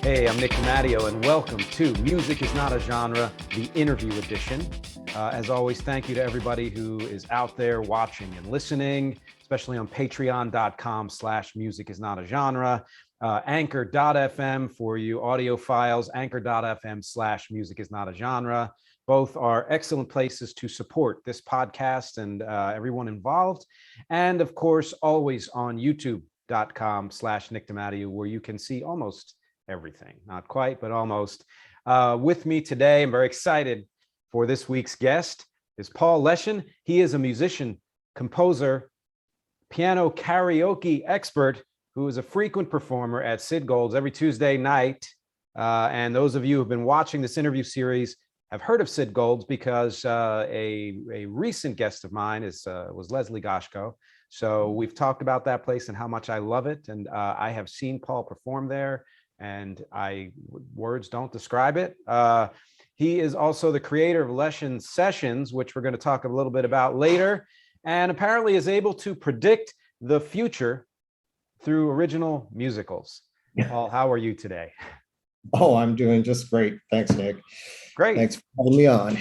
Hey, I'm Nick DiMatteo, and welcome to Music is Not a Genre, the interview edition. As always, thank you to everybody who is out there watching and listening, especially on patreon.com/musicisnotagenre, anchor.fm for you audiophiles, anchor.fm/musicisnotagenre. Both are excellent places to support this podcast and everyone involved. And of course, always on youtube.com/Nick DiMatteo, where you can see almost everything, not quite, but almost. With me today, I'm very excited for this week's guest, is Paul Leschen. He is a musician, composer, piano karaoke expert who is a frequent performer at Sid Gold's every Tuesday night. And those of you who have been watching this interview series have heard of Sid Gold's because a recent guest of mine was Leslie Goshko. So we've talked about that place and how much I love it. And I have seen Paul perform there, and words don't describe it. He is also the creator of Leschen Sessions, which we're going to talk a little bit about later, and apparently is able to predict the future through original musicals. Paul, how are you today? Oh, I'm doing just great. Thanks, Nick. Great. Thanks for having me on.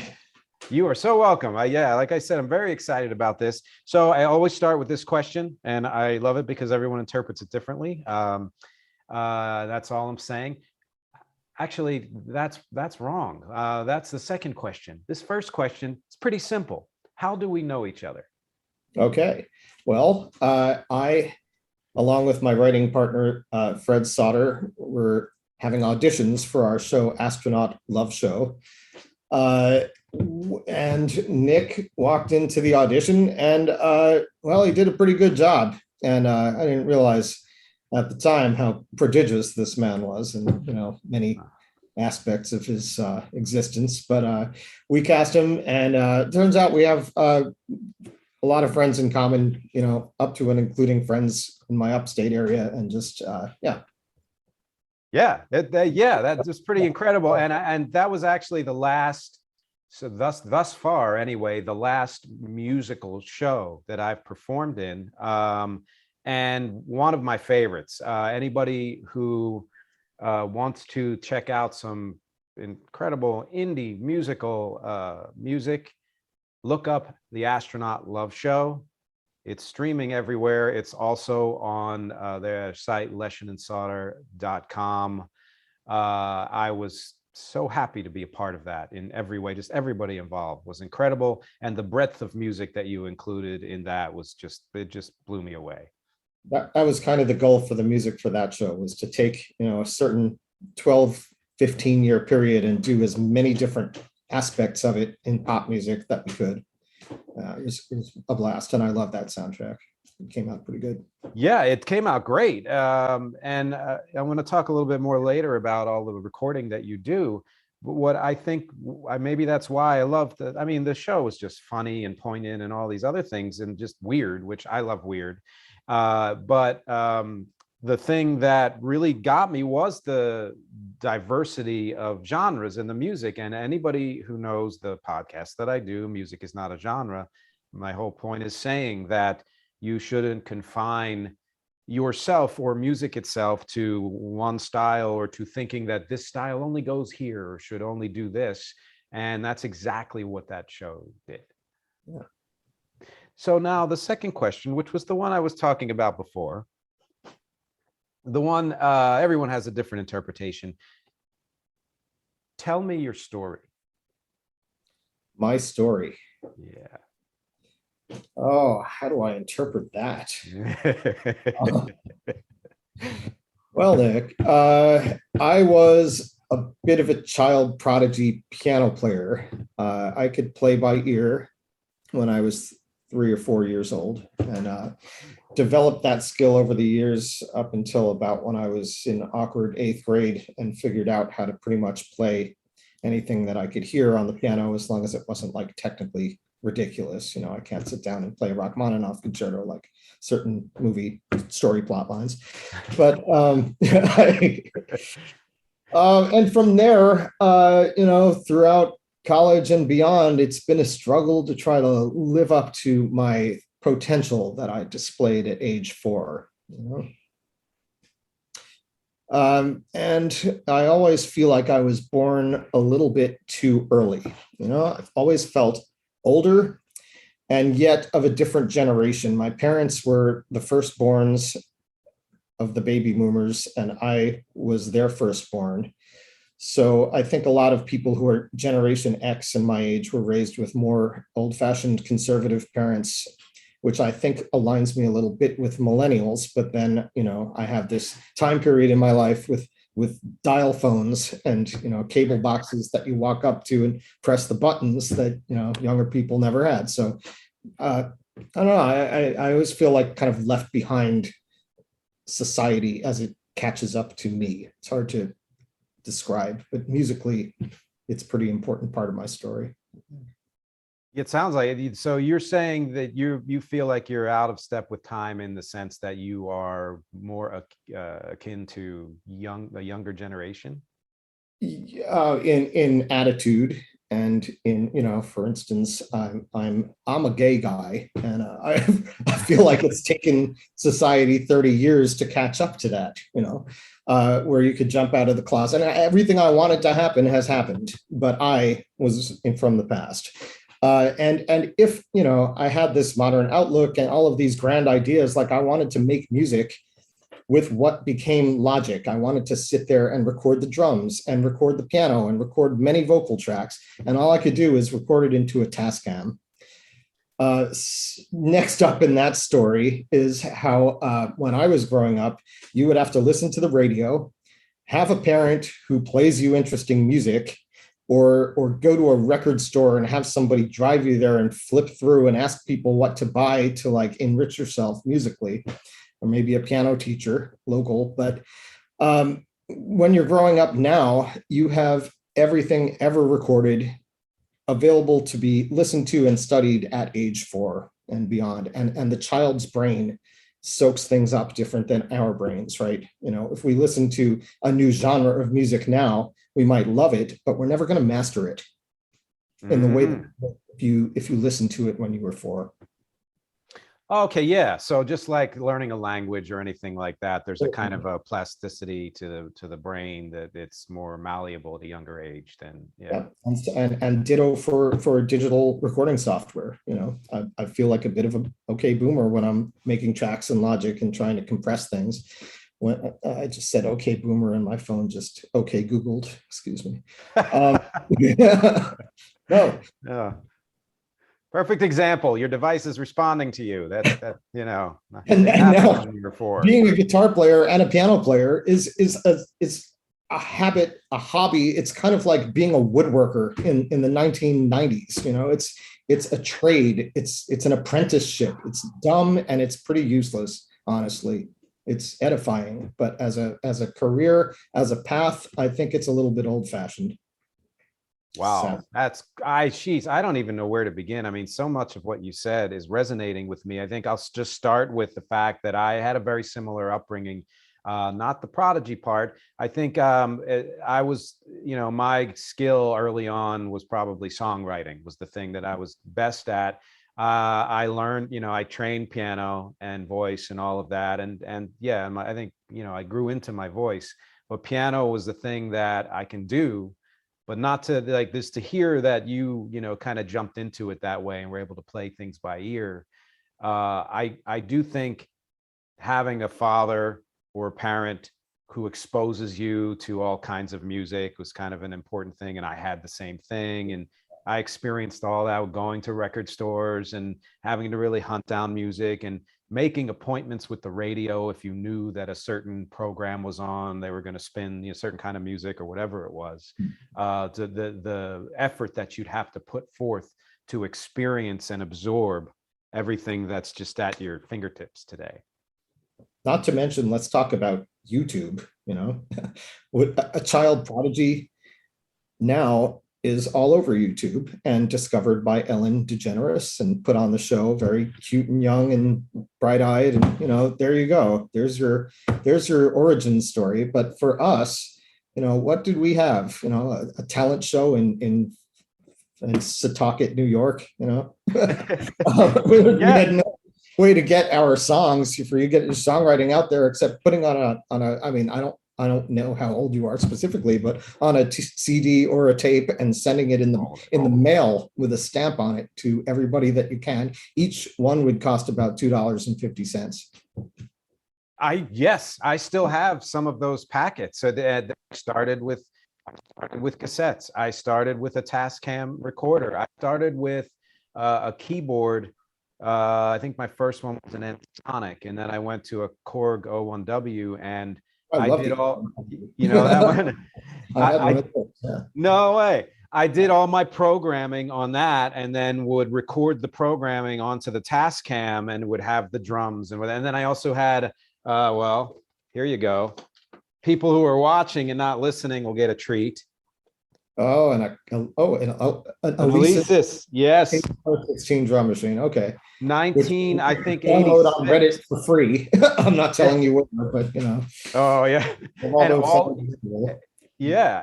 You are so welcome. Yeah, like I said, I'm very excited about this. So I always start with this question, and I love it because everyone interprets it differently. That's all I'm saying. Actually, that's wrong. That's the second question. This first question is pretty simple. How do we know each other? Okay. Well, I, along with my writing partner, Fred Sauter, were having auditions for our show, Astronaut Love Show. And Nick walked into the audition and, well, he did a pretty good job. And I didn't realize at the time how prodigious this man was, and many aspects of his existence. But we cast him, and turns out we have a lot of friends in common, up to and including friends in my upstate area, and just that's just pretty incredible. And that was actually the last. So thus far, anyway, the last musical show that I've performed in. And one of my favorites. Anybody who wants to check out some incredible indie musical music, look up the Astronaut Love Show. It's streaming everywhere. It's also on their site, leshenandsauter.com. I was so happy to be a part of that in every way. Just everybody involved was incredible. And the breadth of music that you included in that it just blew me away. That was kind of the goal for the music for that show, was to take, a certain 12, 15-year period and do as many different aspects of it in pop music that we could. It was a blast, and I love that soundtrack. It came out pretty good. Yeah, it came out great. And I'm going to talk a little bit more later about all the recording that you do. But what I think, maybe that's why I love the show was just funny and poignant and all these other things, and just weird, which I love weird. But the thing that really got me was the diversity of genres in the music. And anybody who knows the podcast that I do, Music is Not a Genre, my whole point is saying that you shouldn't confine yourself or music itself to one style, or to thinking that this style only goes here or should only do this. And that's exactly what that show did. Yeah. So now the second question, which was the one I was talking about before, the one everyone has a different interpretation. Tell me your story. My story. Yeah. Oh, how do I interpret that? Well, Nick, I was a bit of a child prodigy piano player. I could play by ear when I was 3 or 4 years old, and developed that skill over the years up until about when I was in awkward 8th grade, and figured out how to pretty much play anything that I could hear on the piano, as long as it wasn't like technically ridiculous. I can't sit down and play a Rachmaninoff concerto like certain movie story plot lines. But and from there, throughout college and beyond, it's been a struggle to try to live up to my potential that I displayed at age 4. And I always feel like I was born a little bit too early. I've always felt older and yet of a different generation. My parents were the firstborns of the baby boomers, and I was their firstborn. So I think a lot of people who are Generation X and my age were raised with more old-fashioned conservative parents, which I think aligns me a little bit with millennials. But then, I have this time period in my life with dial phones and, cable boxes that you walk up to and press the buttons that, younger people never had. So I don't know. I always feel like kind of left behind society as it catches up to me. It's hard to describe, but musically, it's a pretty important part of my story. It sounds like it. So you're saying that you feel like you're out of step with time in the sense that you are more akin to a younger generation? In attitude and in, for instance, I'm a gay guy, and I feel like it's taken society 30 years to catch up to that, where you could jump out of the closet and everything I wanted to happen has happened, but I was from the past. And if, I had this modern outlook and all of these grand ideas, like I wanted to make music with what became Logic. I wanted to sit there and record the drums and record the piano and record many vocal tracks. And all I could do is record it into a Tascam. Next up in that story is how when I was growing up, you would have to listen to the radio, have a parent who plays you interesting music, or go to a record store and have somebody drive you there and flip through and ask people what to buy to like enrich yourself musically, or maybe a piano teacher local. But when you're growing up now, you have everything ever recorded available to be listened to and studied at age 4 and beyond. And the child's brain soaks things up different than our brains, right? If we listen to a new genre of music now, we might love it, but we're never going to master it in the way that if you listen to it when you were 4. Okay, yeah. So just like learning a language or anything like that, there's a kind of a plasticity to the brain that it's more malleable at a younger age than, yeah. And ditto for digital recording software. I feel like a bit of a okay boomer when I'm making tracks in Logic and trying to compress things. When I just said okay boomer and my phone just okay Googled, excuse me. No. Yeah. Perfect example. Your device is responding to you. That and now being a guitar player and a piano player is a habit, a hobby. It's kind of like being a woodworker in the 1990s. It's a trade. It's an apprenticeship. It's dumb and it's pretty useless, honestly. It's edifying, but as a career, as a path, I think it's a little bit old-fashioned. Wow, I don't even know where to begin. I mean, so much of what you said is resonating with me. I think I'll just start with the fact that I had a very similar upbringing, not the prodigy part. I think I was, my skill early on was probably songwriting was the thing that I was best at. I learned, I trained piano and voice and all of that. And yeah, I think, I grew into my voice, but piano was the thing that I can do. But not to like this, to hear that you kind of jumped into it that way and were able to play things by ear. I do think having a father or a parent who exposes you to all kinds of music was kind of an important thing. And I had the same thing. And I experienced all that going to record stores and having to really hunt down music and making appointments with the radio. If you knew that a certain program was on, they were going to spin a certain kind of music or whatever it was. The effort that you'd have to put forth to experience and absorb everything that's just at your fingertips today. Not to mention, let's talk about YouTube. A child prodigy now is all over YouTube and discovered by Ellen DeGeneres and put on the show, very cute and young and bright-eyed. And, there you go. There's your origin story. But for us, what did we have? A talent show in Setauket, New York, we had no way to get our songs for you get your songwriting out there except putting on a I mean, I don't I don't know how old you are specifically, but on a CD or a tape and sending it in the mail with a stamp on it to everybody that you can. Each one would cost about $2.50. Yes, I still have some of those packets. So they started with cassettes. I started with a Tascam recorder. I started with a keyboard. I think my first one was an Sonic, and then I went to a Korg 01W, and I did all, that one. No way. I did all my programming on that, and then would record the programming onto the Tascam, and would have the drums, and then I also had, well, here you go. People who are watching and not listening will get a treat. Oh, an Alesis, yes. Exchange drum machine. Okay. 19, I think. Download on Reddit for free. I'm not telling you what, but Oh yeah.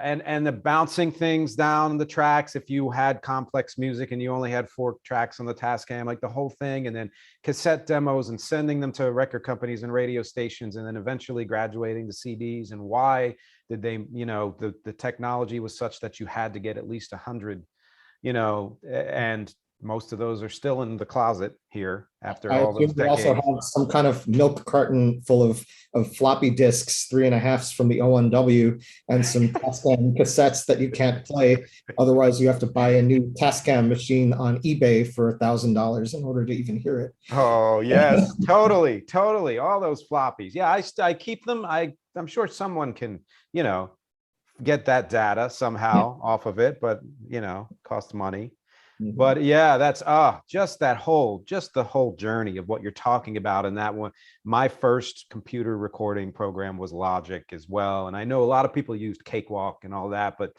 And the bouncing things down the tracks. If you had complex music and you only had 4 tracks on the Tascam, like the whole thing, and then cassette demos and sending them to record companies and radio stations, and then eventually graduating to CDs. And why did they, the technology was such that you had to get at least 100, and most of those are still in the closet here after all those decades. Also have some kind of milk carton full of floppy disks, 3.5s from the O1W, and some Tascam cassettes that you can't play. Otherwise, you have to buy a new Tascam machine on eBay for $1,000 in order to even hear it. Oh yes, totally. All those floppies. Yeah, I keep them. I'm sure someone can, get that data somehow off of it, but costs money. But yeah, that's just the whole journey of what you're talking about. And that one, my first computer recording program was Logic as well. And I know a lot of people used Cakewalk and all that, but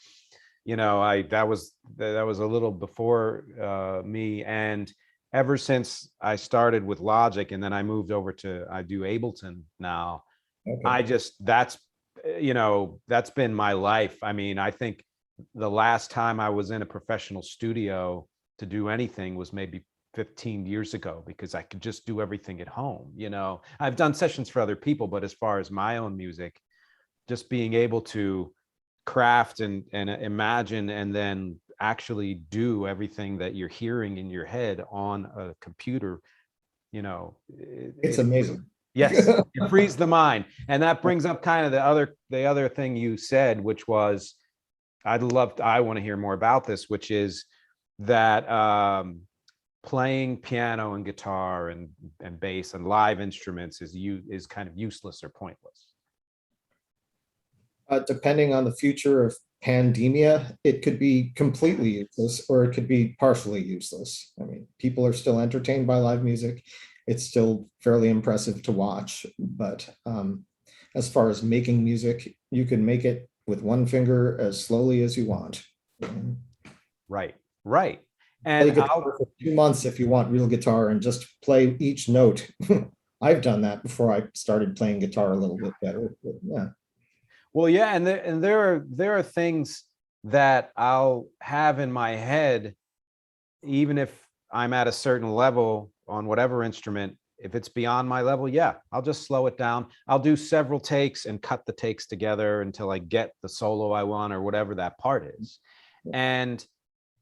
that was a little before me. And ever since I started with Logic, and then I moved over to, I do Ableton now. Okay. That's been my life. I mean, I think the last time I was in a professional studio to do anything was maybe 15 years ago, because I could just do everything at home. I've done sessions for other people, but as far as my own music, just being able to craft and imagine and then actually do everything that you're hearing in your head on a computer, it's amazing. Yes, it frees the mind. And that brings up kind of the other thing you said, which was, I want to hear more about this, which is that playing piano and guitar and bass and live instruments is kind of useless or pointless. Depending on the future of pandemia, it could be completely useless, or it could be partially useless. I mean, people are still entertained by live music. It's still fairly impressive to watch, but as far as making music, you can make it with one finger as slowly as you want. Right. And for 2 months if you want real guitar and just play each note. I've done that before I started playing guitar a little bit better. But yeah. Well, yeah, and there are things that I'll have in my head, even if I'm at a certain level on whatever instrument. If it's beyond my level, yeah, I'll just slow it down. I'll do several takes and cut the takes together until I get the solo I want, or whatever that part is. And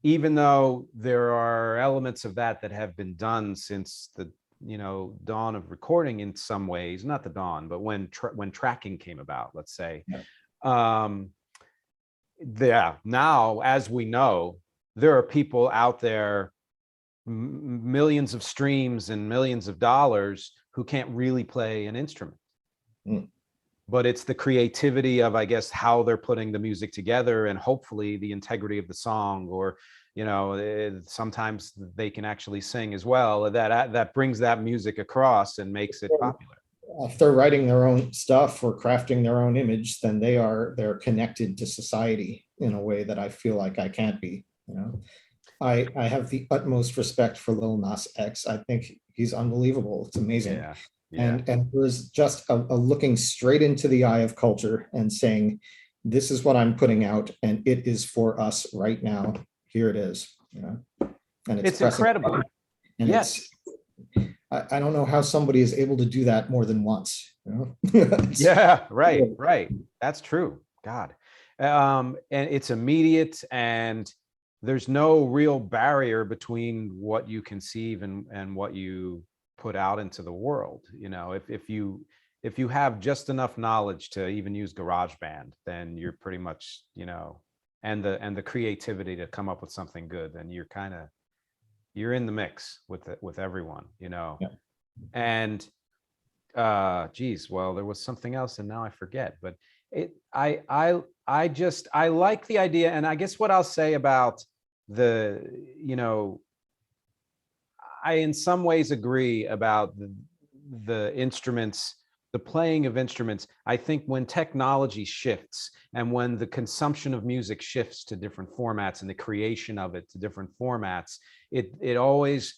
even though there are elements of that have been done since the dawn of recording in some ways, not the dawn, but when tracking came about, let's say, now, as we know, there are people out there, millions of streams and millions of dollars, who can't really play an instrument. But it's the creativity of, I guess, how they're putting the music together, and hopefully the integrity of the song, or sometimes they can actually sing as well, that brings that music across and makes it popular. If they're writing their own stuff or crafting their own image, then they're connected to society in a way that I feel like I can't be. I have the utmost respect for Lil Nas X. I think he's unbelievable. It's amazing. Yeah. And it was just a looking straight into the eye of culture and saying, this is what I'm putting out, and it is for us right now. Here it is. And it's incredible. And yes. I don't know how somebody is able to do that more than once. You know? Yeah, right. That's true. God. And it's immediate, and there's no real barrier between what you conceive and what you put out into the world. You know, if you have just enough knowledge to even use GarageBand, then you're pretty much, you know, and the creativity to come up with something good, then you're in the mix with everyone, you know. Yeah. And geez, well, there was something else and now I forget, but I like the idea. And I guess what I'll say about the, you know, I in some ways agree about the instruments, the playing of instruments. I think when technology shifts and when the consumption of music shifts to different formats and the creation of it to different formats, it always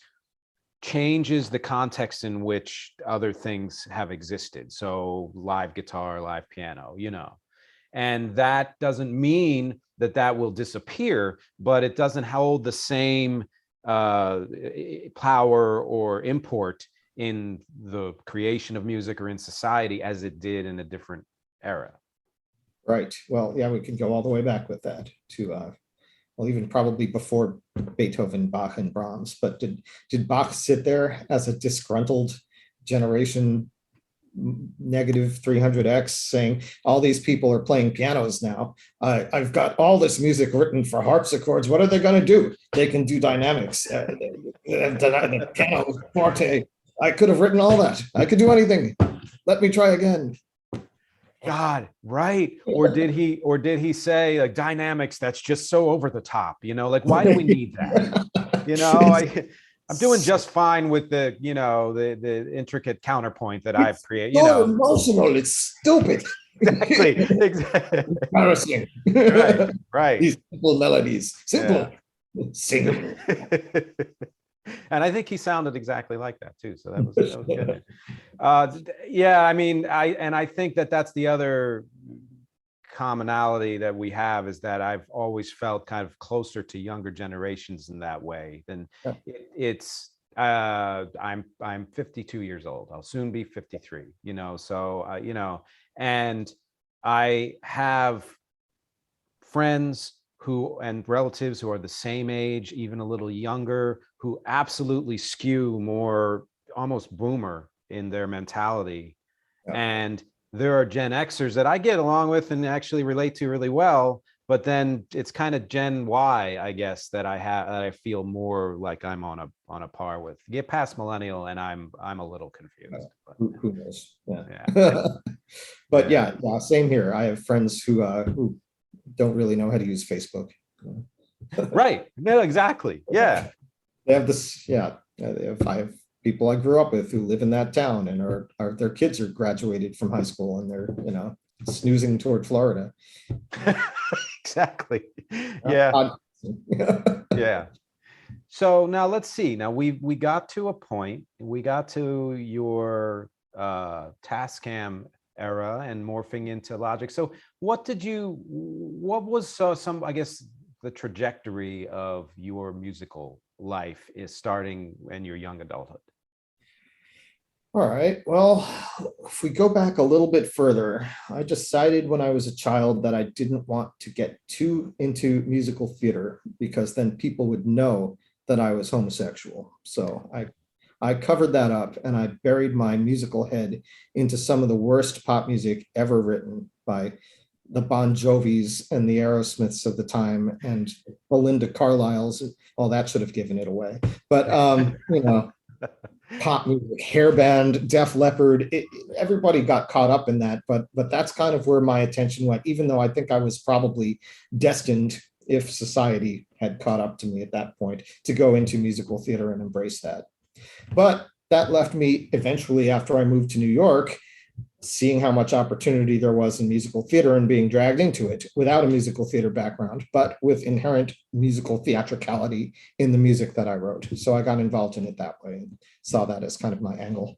changes the context in which other things have existed. So live guitar, live piano, you know, and that doesn't mean that that will disappear, but it doesn't hold the same power or import in the creation of music or in society as it did in a different era. Right. Well, yeah, we can go all the way back with that to well, even probably before Beethoven, Bach, and Brahms. But did Bach sit there as a disgruntled generation negative 300x saying all these people are playing pianos now? I've got all this music written for harpsichords. What are they going to do? They can do dynamics, the piano forte. I could have written all that. I could do anything. Let me try again. God, right. Or did he say like dynamics, that's just so over the top, you know, like why do we need that? You know, I'm doing just fine with the, you know, the intricate counterpoint that I've created, you know. Emotional, it's stupid. Exactly. Embarrassing. Right. These simple melodies, simple, singable. And I think he sounded exactly like that too. So that was good. Yeah, I mean, I think that's the other commonality that we have, is that I've always felt kind of closer to younger generations in that way. Than it's I'm 52 years old. I'll soon be 53. You know, so you know, and I have friends and relatives who are the same age, even a little younger, who absolutely skew more almost boomer in their mentality. Yeah. And there are Gen Xers that I get along with and actually relate to really well, but then it's kind of Gen Y, I guess, that I feel more like I'm on a par with. Get past millennial and I'm a little confused. But, who knows? Yeah. But yeah, same here. I have friends who don't really know how to use Facebook. Right. No, exactly. Yeah. They have this, I have people I grew up with who live in that town and are their kids are graduated from high school and they're, you know, snoozing toward Florida. Exactly. Yeah. Yeah. So now let's see. Now we got to a point, we got to your Tascam era and morphing into Logic. So what was some, I guess, the trajectory of your musical life is starting in your young adulthood? All right. Well, if we go back a little bit further, I decided when I was a child that I didn't want to get too into musical theater because then people would know that I was homosexual. So I covered that up and I buried my musical head into some of the worst pop music ever written by the Bon Jovis and the Aerosmiths of the time and Belinda Carlisle's. Well, that should have given it away. But, you know, pop music, hair band, Def Leppard, everybody got caught up in that. But that's kind of where my attention went, even though I think I was probably destined, if society had caught up to me at that point, to go into musical theater and embrace that. But that left me eventually, after I moved to New York, seeing how much opportunity there was in musical theater and being dragged into it without a musical theater background, but with inherent musical theatricality in the music that I wrote. So I got involved in it that way and saw that as kind of my angle.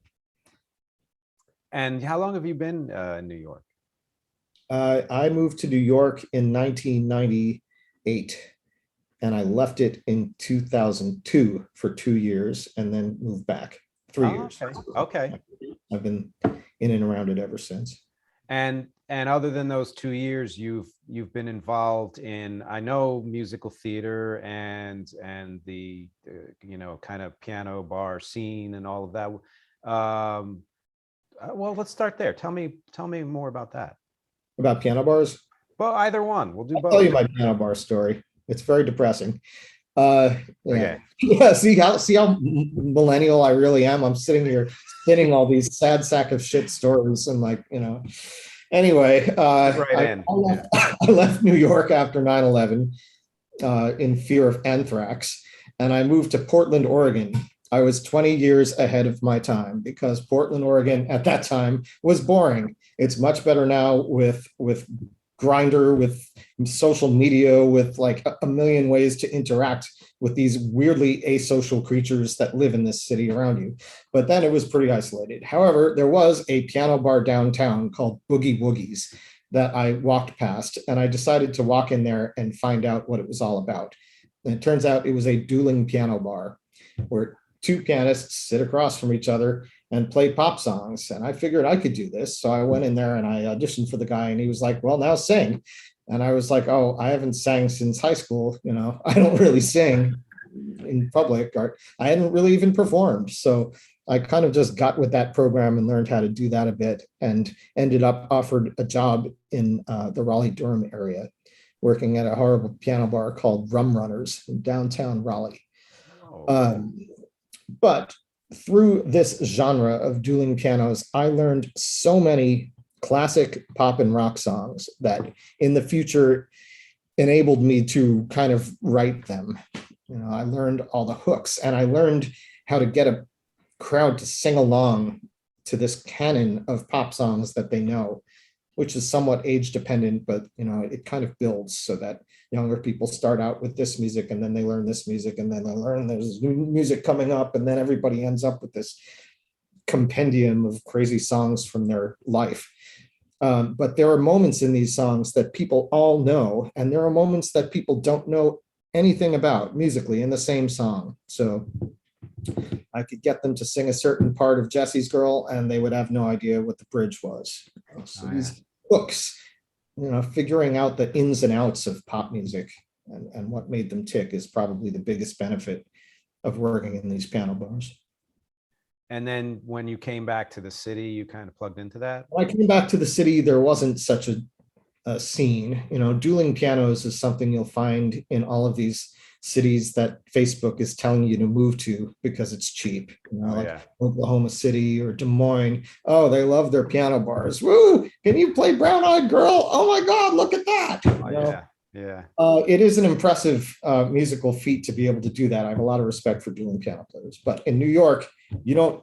And how long have you been in New York? I moved to New York in 1998. And I left it in 2002 for 2 years and then moved back 3 years. Okay. I've been in and around it ever since. And other than those 2 years, you've been involved in, I know, musical theater and the kind of piano bar scene and all of that. Well, let's start there. Tell me more about that. About piano bars? Well, either one. We'll do I'll both. tell you my piano bar story. It's very depressing. Yeah. Okay. Yeah. See how millennial I really am. I'm sitting here spinning all these sad sack of shit stories and anyway, Right. I left New York after 9/11 in fear of anthrax, and I moved to Portland, Oregon. I was 20 years ahead of my time because Portland, Oregon at that time was boring. It's much better now with Grindr, with social media, with like a million ways to interact with these weirdly asocial creatures that live in this city around you. But then it was pretty isolated. However, there was a piano bar downtown called Boogie Woogies that I walked past, and I decided to walk in there and find out what it was all about. And it turns out it was a dueling piano bar where two pianists sit across from each other and play pop songs. And I figured I could do this. So I went in there and I auditioned for the guy, and he was like, well, now sing. And I was like, oh, I haven't sang since high school. I don't really sing in public, or I hadn't really even performed. So I kind of just got with that program and learned how to do that a bit, and ended up offered a job in the Raleigh-Durham area, working at a horrible piano bar called Rum Runners in downtown Raleigh. But through this genre of dueling pianos, I learned so many classic pop and rock songs that in the future enabled me to kind of write them. I learned all the hooks, and I learned how to get a crowd to sing along to this canon of pop songs that they know, which is somewhat age dependent, but it kind of builds so that younger people start out with this music, and then they learn this music, and then they learn there's new music coming up, and then everybody ends up with this compendium of crazy songs from their life. But there are moments in these songs that people all know, and there are moments that people don't know anything about musically in the same song. So I could get them to sing a certain part of Jesse's Girl, and they would have no idea what the bridge was. So these hooks, figuring out the ins and outs of pop music and what made them tick is probably the biggest benefit of working in these piano bars. And then when you came back to the city, you kind of plugged into that? When I came back to the city, there wasn't such a scene. Dueling pianos is something you'll find in all of these cities that Facebook is telling you to move to because it's cheap. Oklahoma City or Des Moines. Oh, they love their piano bars. Woo! Can you play Brown Eyed Girl? Oh my God, look at that. Yeah. It is an impressive musical feat to be able to do that. I have a lot of respect for dueling piano players. But in New York, you don't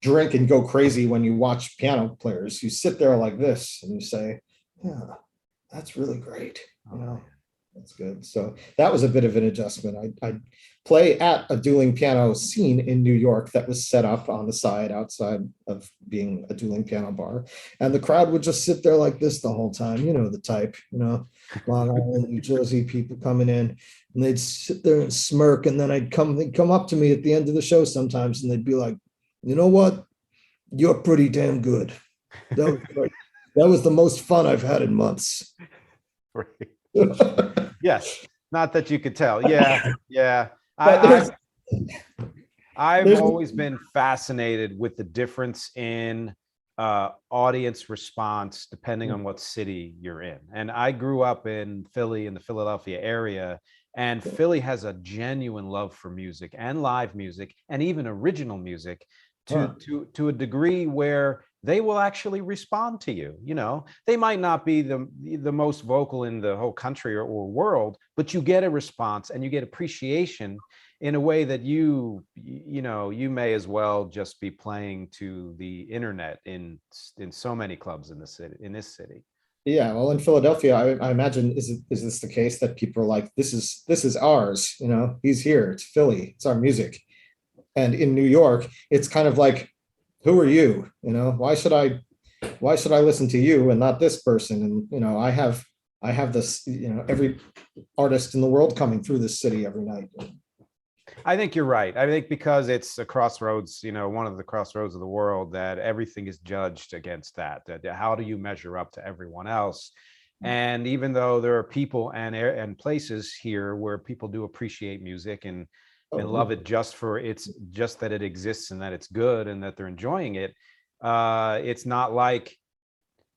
drink and go crazy when you watch piano players. You sit there like this and you say, yeah, that's really great. That's good. So that was a bit of an adjustment. I play at a dueling piano scene in New York that was set up on the side outside of being a dueling piano bar. And the crowd would just sit there like this the whole time. The type, Long Island, New Jersey people coming in, and they'd sit there and smirk. And then they'd come up to me at the end of the show sometimes, and they'd be like, you know what? You're pretty damn good. That was great. That was the most fun I've had in months. Right. Yes, not that you could tell. Yeah. I've always been fascinated with the difference in audience response depending on what city you're in. And I grew up in Philly, in the Philadelphia area, and Philly has a genuine love for music and live music and even original music to a degree where they will actually respond to you. They might not be the most vocal in the whole country or world, but you get a response and you get appreciation in a way that you may as well just be playing to the internet in so many clubs in this city. Yeah, well, in Philadelphia, I imagine is this the case that people are like, this is ours, he's here, it's Philly, it's our music. And in New York, it's kind of like, who are you? Why should I listen to you and not this person? And I have this, every artist in the world coming through this city every night. I think you're right. I think because it's a crossroads, one of the crossroads of the world, that everything is judged against that how do you measure up to everyone else? And even though there are people and places here where people do appreciate music and love it just for it's just that it exists and that it's good and that they're enjoying it, it's not like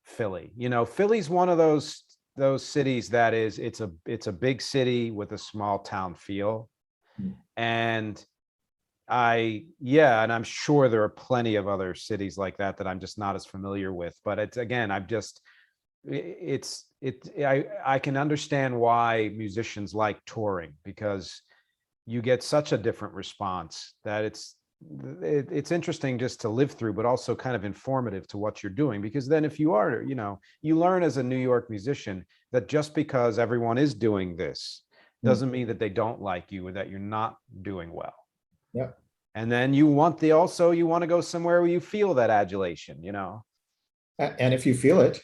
Philly. Philly's one of those cities that it's a big city with a small town feel. And and I'm sure there are plenty of other cities like that I'm just not as familiar with. But it's, again, I can understand why musicians like touring, because you get such a different response that it's interesting just to live through, but also kind of informative to what you're doing. Because then if you are, you learn as a New York musician that just because everyone is doing this doesn't mean that they don't like you or that you're not doing well. Yeah. And then you want to go somewhere where you feel that adulation, And if you feel it,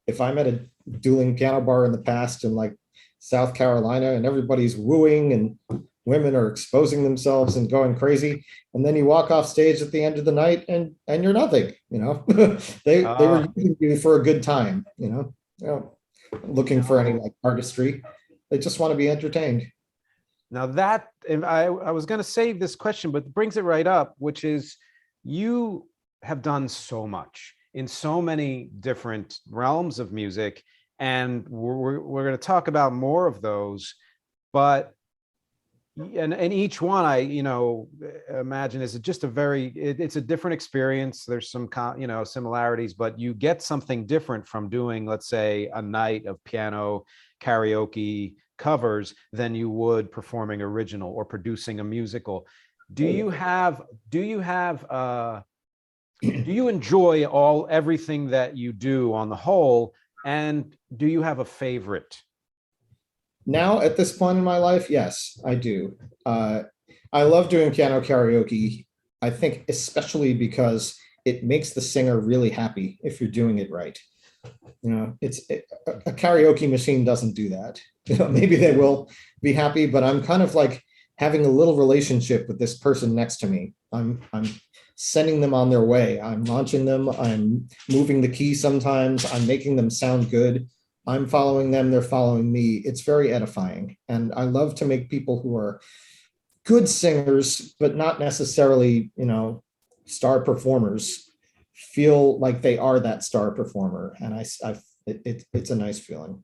if I'm at a dueling piano bar in the past in like South Carolina and everybody's wooing and women are exposing themselves and going crazy, and then you walk off stage at the end of the night and you're nothing, they were using you for a good time, looking for any like artistry. They just want to be entertained. Now that, and I was going to save this question, but it brings it right up, which is you have done so much in so many different realms of music, and we're going to talk about more of those. But and each one, I imagine is just it's a different experience. There's some similarities, but you get something different from doing, let's say, a night of piano karaoke covers than you would performing original or producing a musical. Do you enjoy everything that you do on the whole, and do you have a favorite? Now, at this point in my life, yes, I do. I love doing piano karaoke. I think especially because it makes the singer really happy if you're doing it right. A karaoke machine doesn't do that. Maybe they will be happy, but I'm kind of like having a little relationship with this person next to me. I'm sending them on their way. I'm launching them. I'm moving the key sometimes. I'm making them sound good. I'm following them. They're following me. It's very edifying. And I love to make people who are good singers, but not necessarily, star performers, feel like they are that star performer. And it's a nice feeling.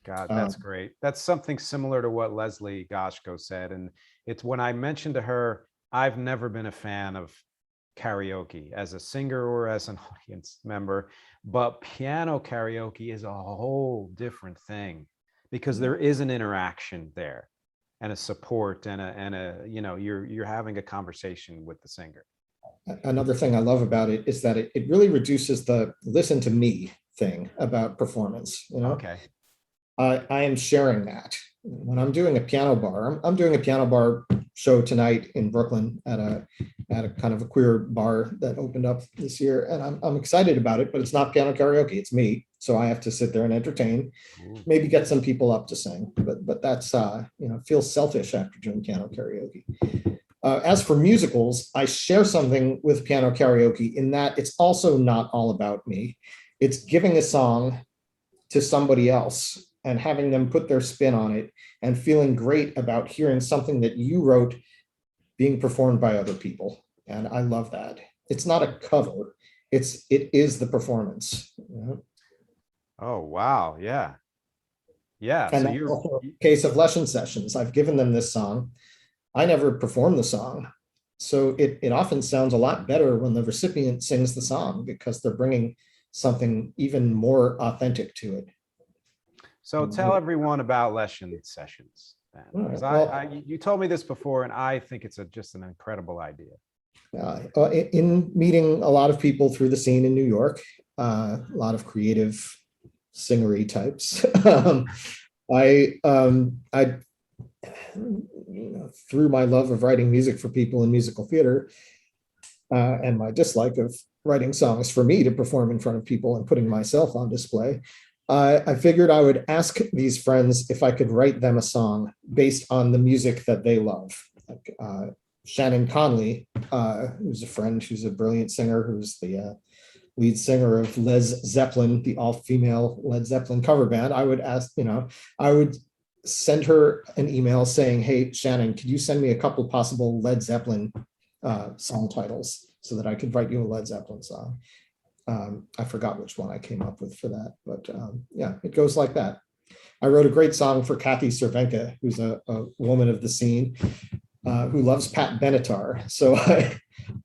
God, that's great. That's something similar to what Leslie Goshko said. And it's when I mentioned to her, I've never been a fan of karaoke as a singer or as an audience member, but piano karaoke is a whole different thing because there is an interaction there and a support and you're having a conversation with the singer. Another thing I love about it is that it really reduces the listen to me thing about performance. Okay. I am sharing that when I'm doing a piano bar. I'm doing a piano bar show tonight in Brooklyn at a kind of a queer bar that opened up this year, and I'm excited about it. But it's not piano karaoke; it's me, so I have to sit there and entertain, maybe get some people up to sing. But that's it feels selfish after doing piano karaoke. As for musicals, I share something with piano karaoke in that it's also not all about me. It's giving a song to somebody else and having them put their spin on it and feeling great about hearing something that you wrote being performed by other people. And I love that. It's not a cover. It is the performance. Oh, wow. Yeah. Yeah. And So that's also a case of Leschen Sessions. I've given them this song. I never performed the song. So it often sounds a lot better when the recipient sings the song because they're bringing something even more authentic to it. So tell everyone about Leschen Sessions. You told me this before, and I think it's just an incredible idea. In meeting a lot of people through the scene in New York, a lot of creative singery types, I through my love of writing music for people in musical theater and my dislike of writing songs for me to perform in front of people and putting myself on display, I figured I would ask these friends if I could write them a song based on the music that they love. Like, Shannon Conley, who's a friend, who's a brilliant singer, who's the lead singer of Led Zeppelin, the all-female Led Zeppelin cover band. I would ask, I would send her an email saying, hey, Shannon, could you send me a couple possible Led Zeppelin song titles so that I could write you a Led Zeppelin song? I forgot which one I came up with for that, but yeah, it goes like that. I wrote a great song for Kathy Cervenka, who's a woman of the scene who loves Pat Benatar. So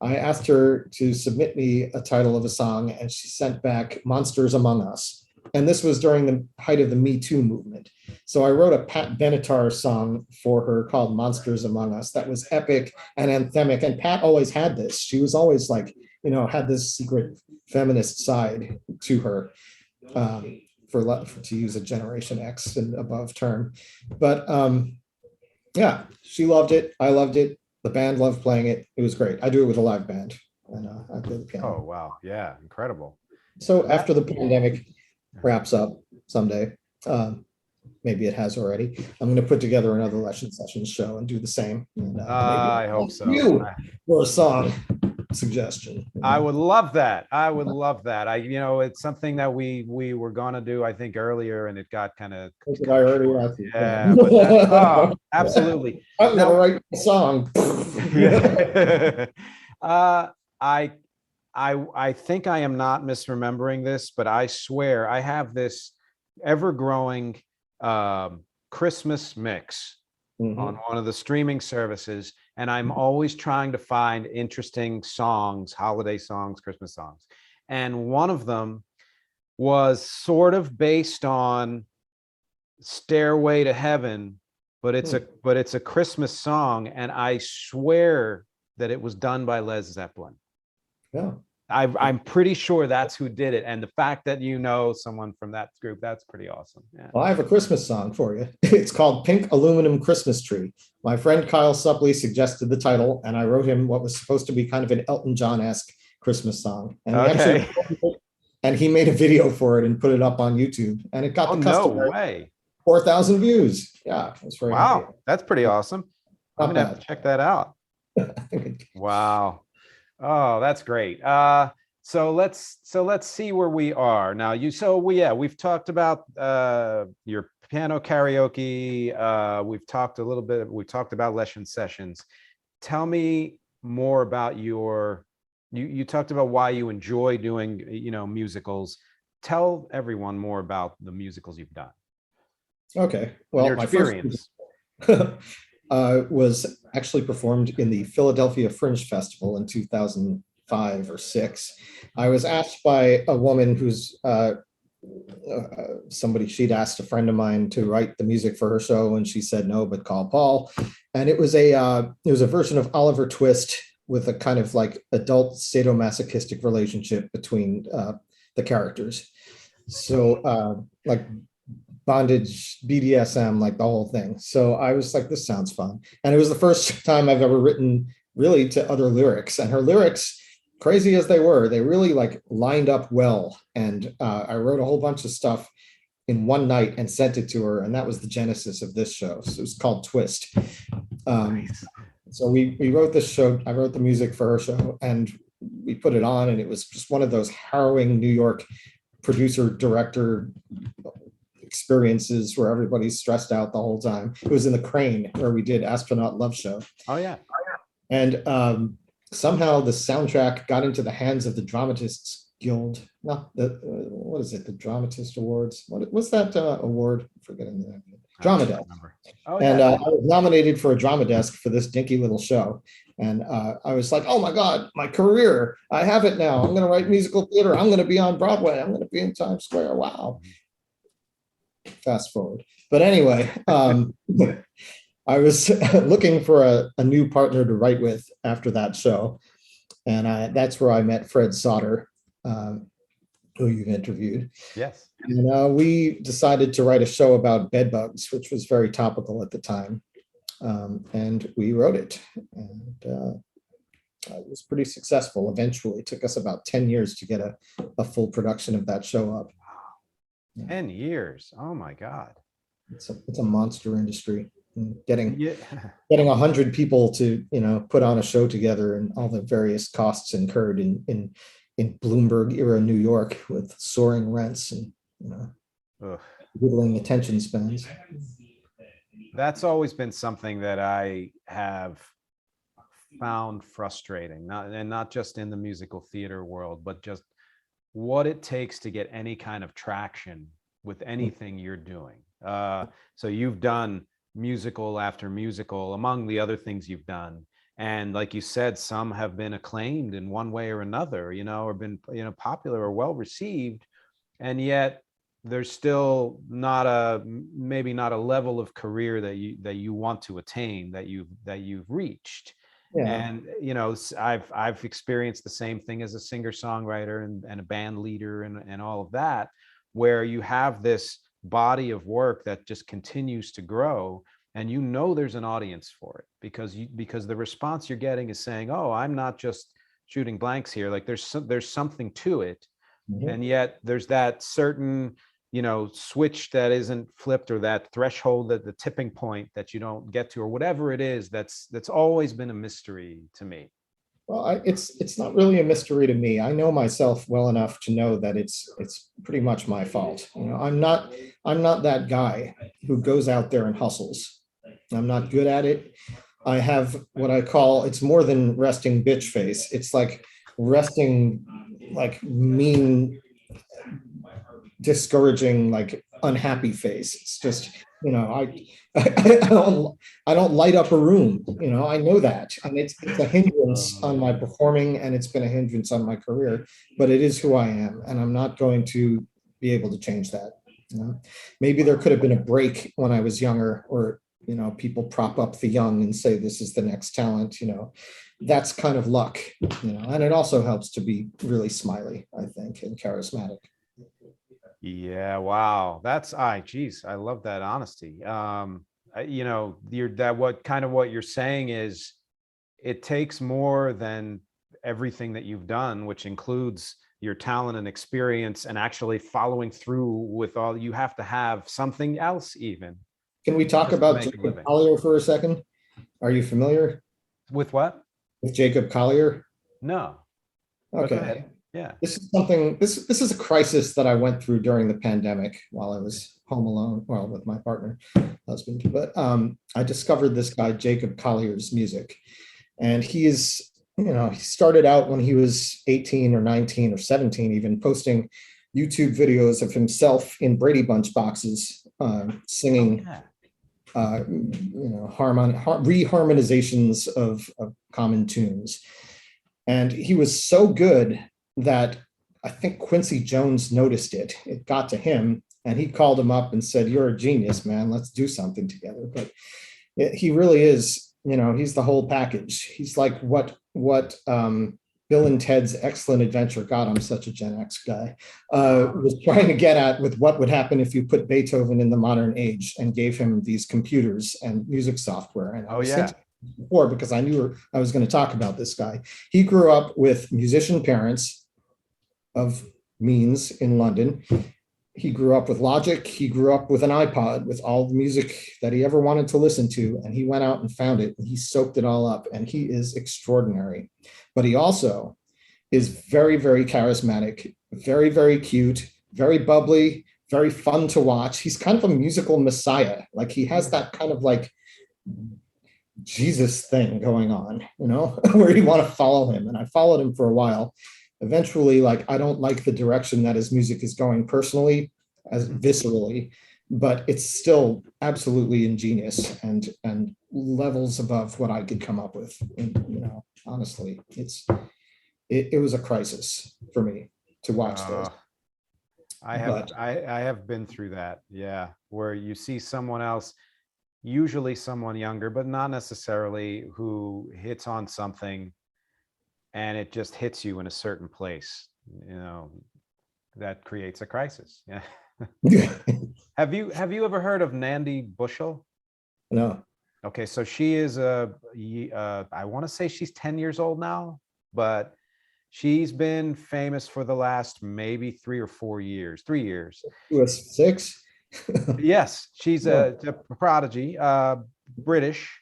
I asked her to submit me a title of a song, and she sent back Monsters Among Us. And this was during the height of the Me Too movement. So I wrote a Pat Benatar song for her called Monsters Among Us that was epic and anthemic. And Pat always had this. She was always like, had this secret feminist side to her, to use a Generation X and above term. But yeah, she loved it. I loved it. The band loved playing it. It was great. I do it with a live band, and I play the piano. Oh, wow. Yeah, incredible. So after the pandemic wraps up someday, maybe it has already, I'm going to put together another Leschen Sessions show and do the same. And, maybe I hope so. You for a song suggestion. I would love that. I would love that. It's something that we were going to do, I think, earlier, and it got kind of. I already asked you. Yeah, but absolutely. I'm going to write a song. I think I am not misremembering this, but I swear I have this ever-growing Christmas mix on one of the streaming services, and I'm always trying to find interesting songs, holiday songs, Christmas songs. And one of them was sort of based on Stairway to Heaven, but it's a Christmas song, and I swear that it was done by Led Zeppelin. Yeah. I'm pretty sure that's who did it. And the fact that someone from that group, that's pretty awesome. Yeah. Well, I have a Christmas song for you. It's called Pink Aluminum Christmas Tree. My friend Kyle Supley suggested the title, and I wrote him what was supposed to be kind of an Elton John-esque Christmas song. And he made a video for it and put it up on YouTube. And it got the customary 4,000 views. Yeah, it was very happy. That's pretty awesome. I'm gonna have to check that out. Wow. Oh, that's great. So let's see where we are now. We've talked about your piano karaoke. We've talked about Leschen Sessions. Tell me more about you talked about why you enjoy doing, musicals. Tell everyone more about the musicals you've done. Okay. Well, your experience. Was actually performed in the Philadelphia Fringe Festival in 2005 or 6. I was asked by a woman who's she'd asked a friend of mine to write the music for her show, and she said no, but call Paul. And it was a version of Oliver Twist with a kind of like adult sadomasochistic relationship between the characters. So like bondage, BDSM, like the whole thing. So I was like, this sounds fun. And it was the first time I've ever written really to other lyrics. And her lyrics, crazy as they were, they really like lined up well. And I wrote a whole bunch of stuff in one night and sent it to her. And that was the genesis of this show. So it was called Twist. Nice. So we wrote this show. I wrote the music for her show, and we put it on. And it was just one of those harrowing New York producer, director experiences where everybody's stressed out the whole time. It was in the Crane where we did Astronaut Love Show. Oh yeah. And somehow the soundtrack got into the hands of the Dramatists Guild. No, what is it? The Dramatist Awards. What's that award? I'm forgetting the name. Drama Desk. Oh, and I was nominated for a Drama Desk for this dinky little show. And I was like, oh my God, my career, I have it now. I'm going to write musical theater. I'm going to be on Broadway. I'm going to be in Times Square. Wow. Fast forward. But anyway, I was looking for a new partner to write with after that show. And that's where I met Fred Sauter, who you've interviewed. Yes. And we decided to write a show about bed bugs, which was very topical at the time. And we wrote it. And it was pretty successful eventually. It took us about 10 years to get a full production of that show up. 10 years. Oh my God. It's a monster industry. And getting Yeah. 100 people to put on a show together, and all the various costs incurred in Bloomberg era New York with soaring rents and Ugh. whittling attention spans. That's always been something that I have found frustrating, not just in the musical theater world, but just what it takes to get any kind of traction with anything you're doing. So you've done musical after musical, among the other things you've done. And like you said, some have been acclaimed in one way or another, or been, popular or well received. And yet there's still maybe not a level of career that you want to attain, that you've reached. Yeah. And I've experienced the same thing as a singer songwriter and a band leader and all of that, where you have this body of work that just continues to grow, and there's an audience for it, because the response you're getting is saying, oh, I'm not just shooting blanks here, like there's something to it. Mhm. And yet there's that certain switch that isn't flipped, or that threshold, that the tipping point that you don't get to, or whatever it is, that's always been a mystery to me. Well, it's not really a mystery to me. I know myself well enough to know that it's pretty much my fault. I'm not that guy who goes out there and hustles. I'm not good at it. I have what I call, it's more than resting bitch face. It's like resting, like mean, discouraging, like unhappy face. It's just, I don't light up a room. I know that, and it's a hindrance on my performing, and it's been a hindrance on my career. But it is who I am, and I'm not going to be able to change that. Maybe there could have been a break when I was younger, or people prop up the young and say this is the next talent. That's kind of luck. And it also helps to be really smiley, I think, and charismatic. Yeah, wow. Geez, I love that honesty. What you're saying is, it takes more than everything that you've done, which includes your talent and experience, and actually following through with all. You have to have something else even. Can we talk about Jacob Collier for a second? Are you familiar with what? With Jacob Collier? No. Okay. Yeah. This is something, this is a crisis that I went through during the pandemic while I was home alone, well, with my partner, husband. But I discovered this guy, Jacob Collier's music. And he is, he started out when he was 18 or 19 or 17, even, posting YouTube videos of himself in Brady Bunch boxes, singing, reharmonizations of common tunes. And he was so good that I think Quincy Jones noticed it. It got to him, and he called him up and said, "You're a genius, man. Let's do something together." But he really is, he's the whole package. He's like what Bill and Ted's Excellent Adventure, God, I'm such a Gen X guy, was trying to get at, with what would happen if you put Beethoven in the modern age and gave him these computers and music software. And before, because I knew I was going to talk about this guy. He grew up with musician parents of means in London. He grew up with Logic. He grew up with an iPod with all the music that he ever wanted to listen to, and he went out and found it, and he soaked it all up, and he is extraordinary. But he also is very, very charismatic, very, very cute, very bubbly, very fun to watch. He's kind of a musical messiah. Like, he has that kind of like Jesus thing going on, where you want to follow him. And I followed him for a while. Eventually, like, I don't like the direction that his music is going personally, as viscerally, but it's still absolutely ingenious and levels above what I could come up with. And, honestly, it was a crisis for me to watch this. I have been through that. Yeah. Where you see someone else, usually someone younger, but not necessarily, who hits on something, and it just hits you in a certain place, that creates a crisis. Yeah. Have you ever heard of Nandi Bushel? No. Okay, so she is I want to say she's 10 years old now, but She's been famous for the last maybe 3 or 4 years, 3 years. He was 6. Yes, she's Yeah. a prodigy, British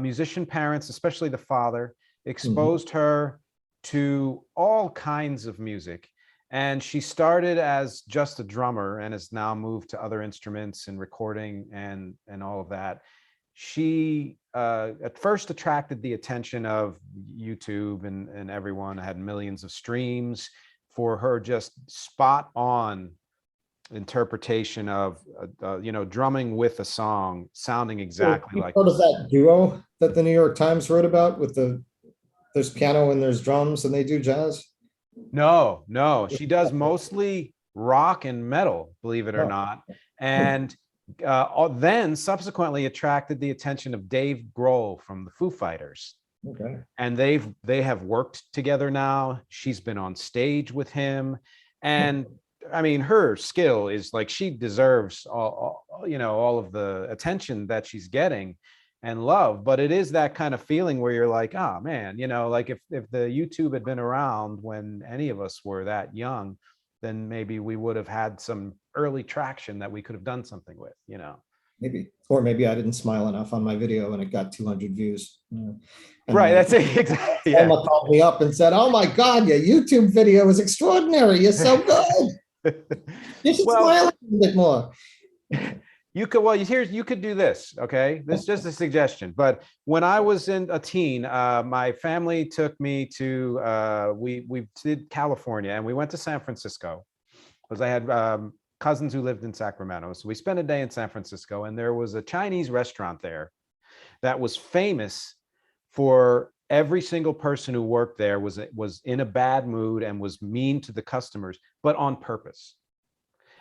musician. Parents, especially the father, Mhm. exposed her to all kinds of music. And she started as just a drummer and has now moved to other instruments and recording and all of that. She at first attracted the attention of YouTube, and everyone had millions of streams for her just spot on interpretation of drumming with a song sounding exactly You like part the of that duo that the New York Times wrote about with there's piano and there's drums and they do jazz? No, she does mostly rock and metal, believe it or Oh, not. And then subsequently attracted the attention of Dave Grohl from the Foo Fighters. okay. And they have worked together now. She's been on stage with him. And I mean, her skill is like, she deserves all of the attention that she's getting and love. But it is that kind of feeling where you're like, oh man, like if the YouTube had been around when any of us were that young, then maybe we would have had some early traction that we could have done something with. Maybe, or maybe I didn't smile enough on my video and it got 200 views. Yeah. And Right, that's it. Exactly. Yeah. Emma called me up and said, "Oh my God, your YouTube video is extraordinary. You're so good. You should Well, smile a little bit more." you could do this. Okay, this is just a suggestion. But when I was in a teen, my family took me to we did California, and we went to San Francisco because I had cousins who lived in Sacramento. So we spent a day in San Francisco, and there was a Chinese restaurant there that was famous for every single person who worked there was in a bad mood and was mean to the customers, but on purpose.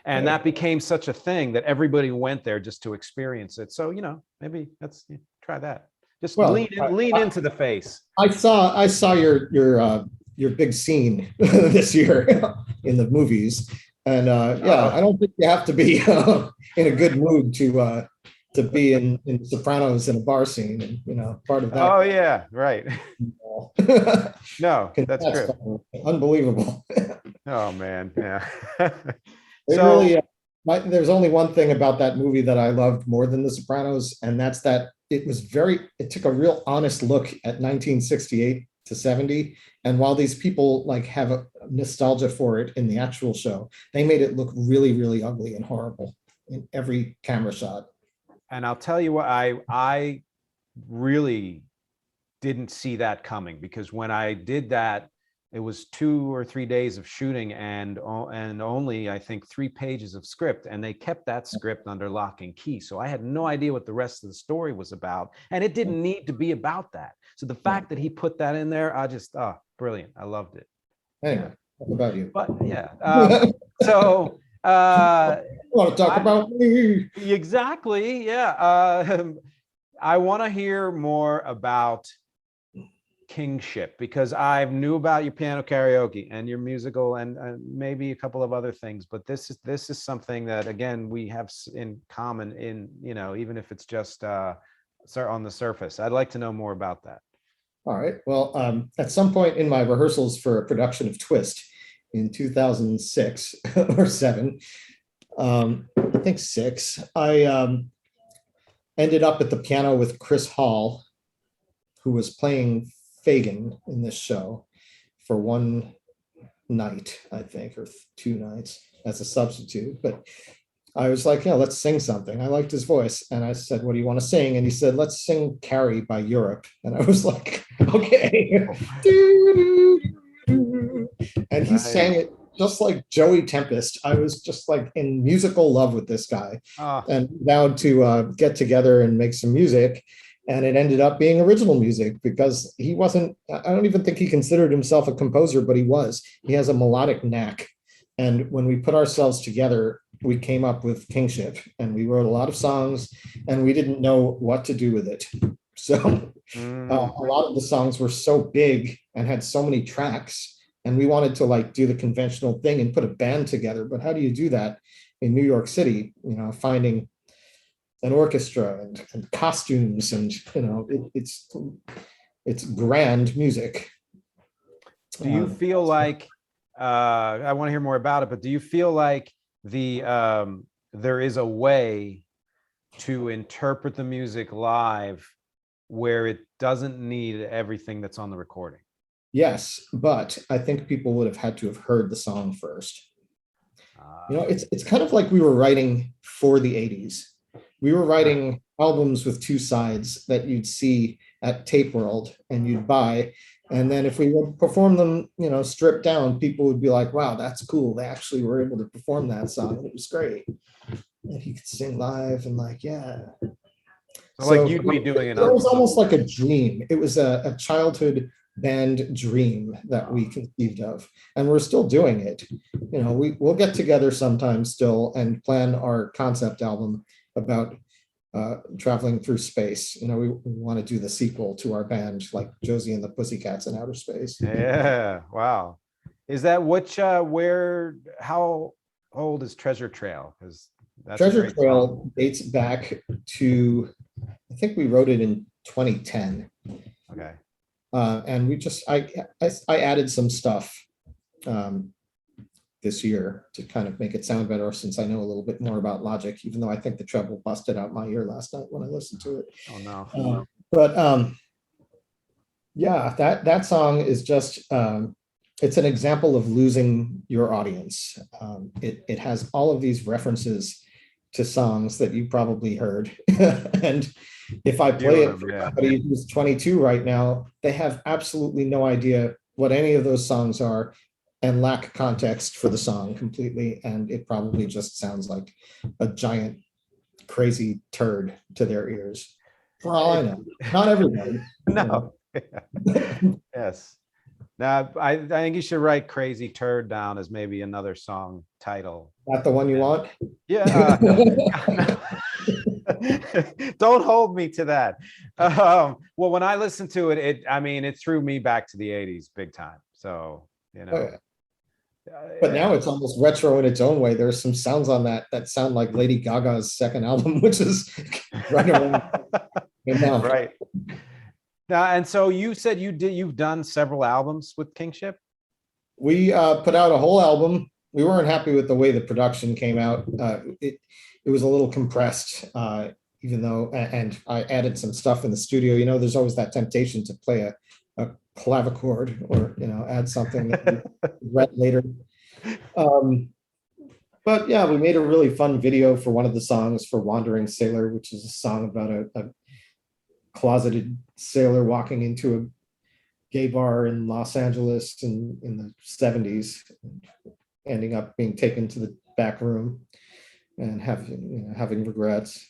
And that became such a thing that everybody went there just to experience it. So, maybe let's try that. Just Well, lean into the face. I saw your big scene this year in the movies, and yeah, I don't think you have to be in a good mood to be in Sopranos in a bar scene, and part of that. Oh yeah, right. No, that's true. Unbelievable. Oh man, yeah. It So really, there's only one thing about that movie that I loved more than The Sopranos, and that's that it took a real honest look at 1968 to 70. And while these people like have a nostalgia for it in the actual show, they made it look really, really ugly and horrible in every camera shot. and I'll tell you what, I really didn't see that coming, because when I did that, it was 2 or 3 days of shooting and only, I think, 3 pages of script, and they kept that script under lock and key. So I had no idea what the rest of the story was about, and it didn't need to be about that. So the fact that he put that in there, I just brilliant. I loved it. Anyway, what about you? But yeah, so want to talk about me? Exactly, yeah. I want to hear more about Kingship, because I knew about your piano karaoke and your musical and maybe a couple of other things, but this is something that, again, we have in common, in even if it's just on the surface. I'd like to know more about that. All right. Well, at some point in my rehearsals for a production of Twist in 2006 or 7, I think 6, I ended up at the piano with Chris Hall, who was playing Fagin in this show for one night, I think, or 2 nights as a substitute. But I was like, yeah, let's sing something. I liked his voice. And I said, what do you want to sing? And he said, let's sing Carrie by Europe. And I was like, okay. And he sang it just like Joey Tempest. I was just like in musical love with this guy, and vowed to get together and make some music. And it ended up being original music, because he wasn't, I don't even think he considered himself a composer, but he was. He has a melodic knack. And when we put ourselves together, we came up with Kingship, and we wrote a lot of songs, and we didn't know what to do with it. So a lot of the songs were so big and had so many tracks, and we wanted to like do the conventional thing and put a band together. But how do you do that in New York City? Finding an orchestra and costumes, and it's grand music. Do you feel like, I want to hear more about it, but do you feel like there is a way to interpret the music live where it doesn't need everything that's on the recording? Yes, but I think people would have had to have heard the song first. It's kind of like we were writing for the 80s. We were writing albums with two sides that you'd see at Tape World and you'd buy. And then if we would perform them, stripped down, people would be like, wow, that's cool. They actually were able to perform that song. It was great. And he could sing live and yeah. So like you'd be doing it. It was almost like a dream. It was a childhood band dream that we conceived of, and we're still doing it. We'll get together sometimes still and plan our concept album about traveling through space. We want to do the sequel to our band, like Josie and the Pussycats in outer space. Yeah, wow. Is that how old is Treasure Trail? Because Treasure Trail dates back to, I think we wrote it in 2010. Okay. And I added some stuff this year to kind of make it sound better, since I know a little bit more about Logic, even though I think the treble busted out my ear last night when I listened to it. Oh no. But yeah, that song is just, it's an example of losing your audience. It has all of these references to songs that you probably heard. And if I play it for somebody who's 22 right now, they have absolutely no idea what any of those songs are and lack context for the song completely. And it probably just sounds like a giant, crazy turd to their ears. For all I know, not everybody. No. Yes. Now, I think you should write Crazy Turd down as maybe another song title. Not the one you want? Yeah. Don't hold me to that. Well, when I listened to it, it threw me back to the 80s big time. So, But now it's almost retro in its own way. There's some sounds on that sound like Lady Gaga's second album, which is right around now. Right. Now, and so you said you've done several albums with Kingship? We put out a whole album. We weren't happy with the way the production came out. It was a little compressed, even though, and I added some stuff in the studio. There's always that temptation to play a clavichord or, add something that you read later. But yeah, we made a really fun video for one of the songs for Wandering Sailor, which is a song about a closeted sailor walking into a gay bar in Los Angeles in the 70s, ending up being taken to the back room and having regrets.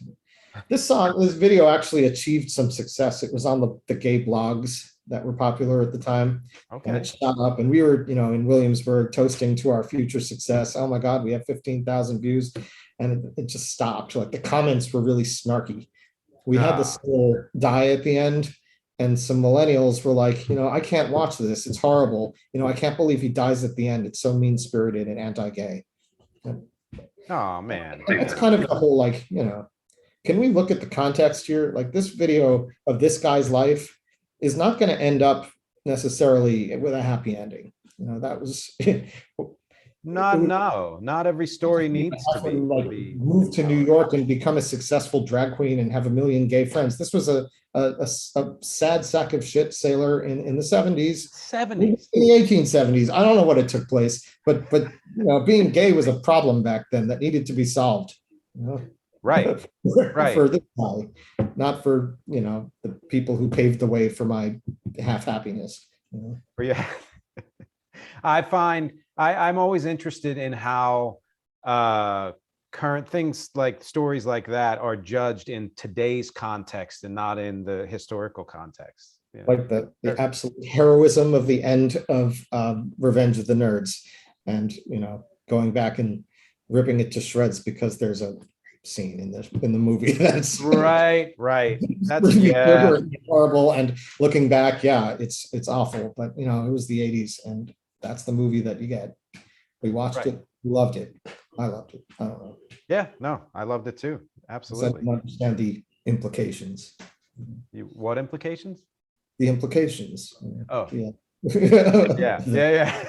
This video actually achieved some success. It was on the gay blogs that were popular at the time. Okay. And it shot up, and we were, in Williamsburg toasting to our future success. Oh my God, we have 15,000 views. And it just stopped. Like, the comments were really snarky. We had the sailor die at the end, and some millennials were like, I can't watch this. It's horrible. I can't believe he dies at the end. It's so mean-spirited and anti-gay. Oh man. It's kind of the whole, can we look at the context here? Like, this video of this guy's life is not going to end up necessarily with a happy ending. That was not every story needs to be move to New York and become a successful drag queen and have 1 million gay friends. This was a sad sack of shit sailor in the 70s. In the 1870s. I don't know what it took place, but being gay was a problem back then that needed to be solved. Right. Right. For this guy, not for the people who paved the way for my half happiness. Yeah. I find I'm always interested in how current things, like stories like that, are judged in today's context and not in the historical context. Like the absolute heroism of the end of Revenge of the Nerds, and going back and ripping it to shreds because there's a scene in the movie that's right. That's horrible. And looking back, it's awful. But it was the 80s, and that's the movie that you get. We watched it, we loved it. I loved it. I don't know. Yeah, no, I loved it too. Absolutely. I understand the implications. What implications? The implications. Oh, yeah. Yeah.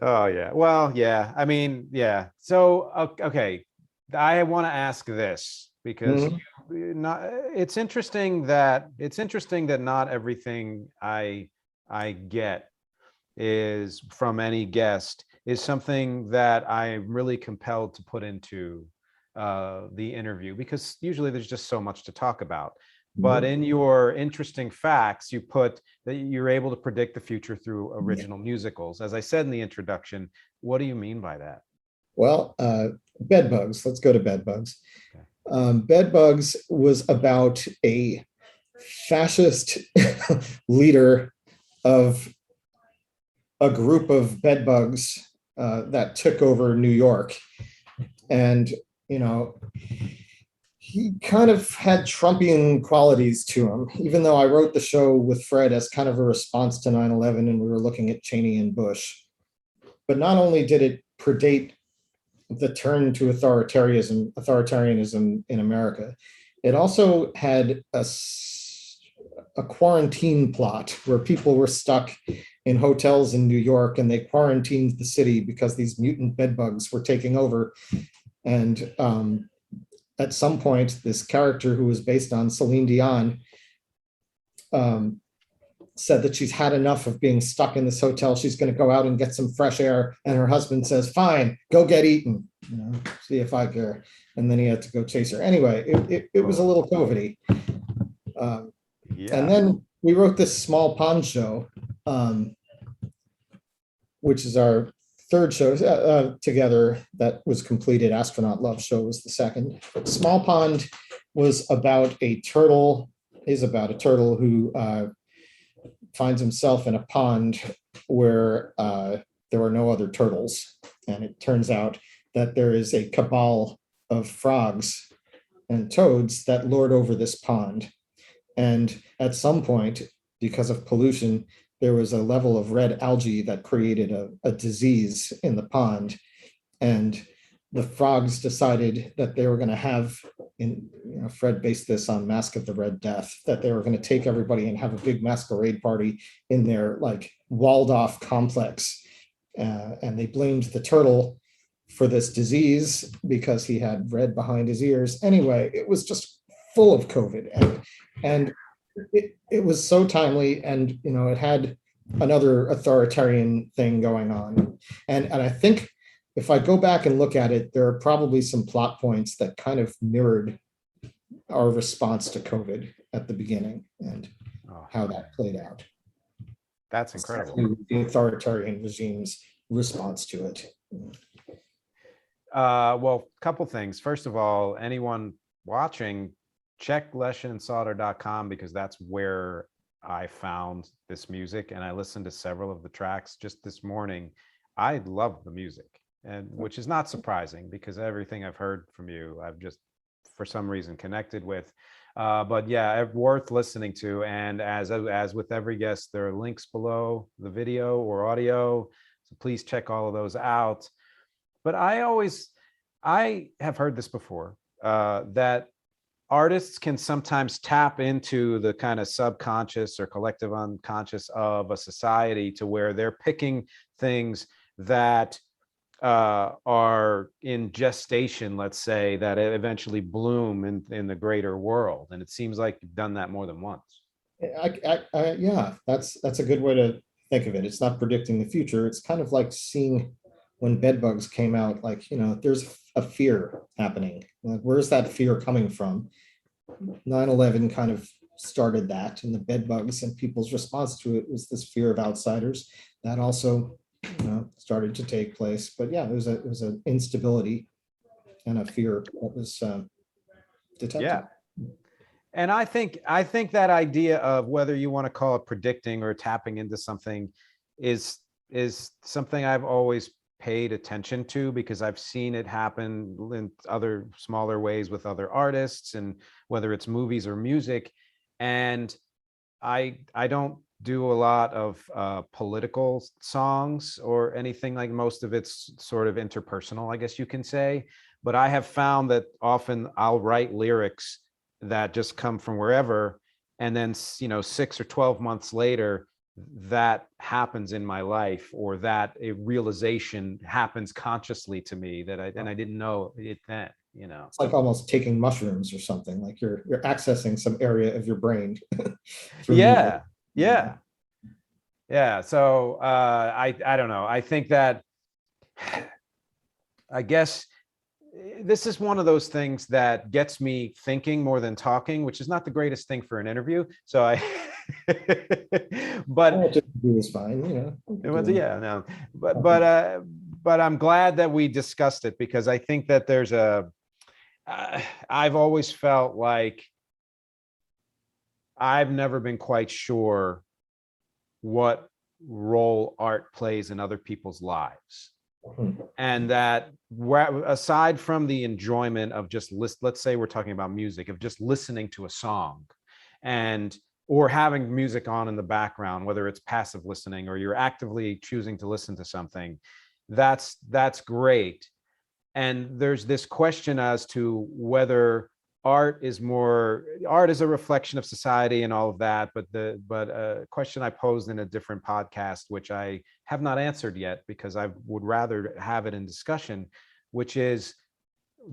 Oh yeah. Well, yeah. I mean, yeah. So okay, I want to ask this because Mhm. not, it's interesting that not everything I get is from any guest is something that I'm really compelled to put into the interview, because usually there's just so much to talk about. But Mhm. in your interesting facts, you put that you're able to predict the future through original musicals. As I said in the introduction, what do you mean by that? Well, bed bugs. Let's go to bed bugs. Okay. Bed bugs was about a fascist leader of a group of bed bugs that took over New York. And, you know, he kind of had Trumpian qualities to him, even though I wrote the show with Fred as kind of a response to 9/11 and we were looking at Cheney and Bush. But not only did it predate the turn to authoritarianism in America, it also had a quarantine plot where people were stuck in hotels in New York and they quarantined the city because these mutant bedbugs were taking over. And at some point, this character who was based on Celine Dion um, said that she's had enough of being stuck in this hotel. She's going to go out and get some fresh air. And her husband says, fine, go get eaten. See if I care. And then he had to go chase her. Anyway, it was a little COVID-y. Yeah. And then we wrote this Small Pond show, which is our third show together that was completed. Astronaut Love Show was the second. But Small Pond was about a turtle, who finds himself in a pond where there are no other turtles. And it turns out that there is a cabal of frogs and toads that lord over this pond. And at some point, because of pollution, there was a level of red algae that created a disease in the pond. And the frogs decided that they were going to have, Fred based this on Mask of the Red Death, that they were going to take everybody and have a big masquerade party in their like walled off complex. And they blamed the turtle for this disease because he had red behind his ears. Anyway, it was just full of COVID. And it was so timely, and it had another authoritarian thing going on. And I think if I go back and look at it, there are probably some plot points that kind of mirrored our response to COVID at the beginning and how that played out. That's incredible. The authoritarian regime's response to it. Well, a couple things. First of all, anyone watching, check leschensolder.com, because that's where I found this music, and I listened to several of the tracks just this morning. I love the music, and which is not surprising because everything I've heard from you, I've just for some reason connected with. But yeah, worth listening to. And as with every guest, there are links below the video or audio, so please check all of those out. But I have heard this before, that artists can sometimes tap into the kind of subconscious or collective unconscious of a society to where they're picking things that are in gestation, let's say, that eventually bloom in the greater world. And it seems like you've done that more than once. Yeah, that's a good way to think of it. It's not predicting the future. It's kind of like seeing when bed bugs came out, like, there's a fear happening. Like, where's that fear coming from? 9/11 kind of started that, and the bed bugs and people's response to it was this fear of outsiders that also started to take place. But yeah, it was an instability and a fear that was detected. Yeah. And I think that idea of whether you want to call it predicting or tapping into something is something I've always paid attention to, because I've seen it happen in other smaller ways with other artists, and whether it's movies or music. And I don't do a lot of political songs or anything, like most of it's sort of interpersonal, I guess you can say. But I have found that often I'll write lyrics that just come from wherever, and then 6 or 12 months later that happens in my life, or that a realization happens consciously to me that I didn't know it then, you know. It's like almost taking mushrooms or something, like you're accessing some area of your brain through music. Yeah. So I don't know. I think that, I guess this is one of those things that gets me thinking more than talking, which is not the greatest thing for an interview. So but It was fine, you know. it was, yeah, no, but I'm glad that we discussed it, because I think that there's I've always felt like I've never been quite sure what role art plays in other people's lives. And that aside from the enjoyment of just let's say we're talking about music, of just listening to a song, and or having music on in the background, whether it's passive listening or you're actively choosing to listen to something, that's great. And there's this question as to whether art is a reflection of society and all of that, but a question I posed in a different podcast, which I have not answered yet because I would rather have it in discussion, which is,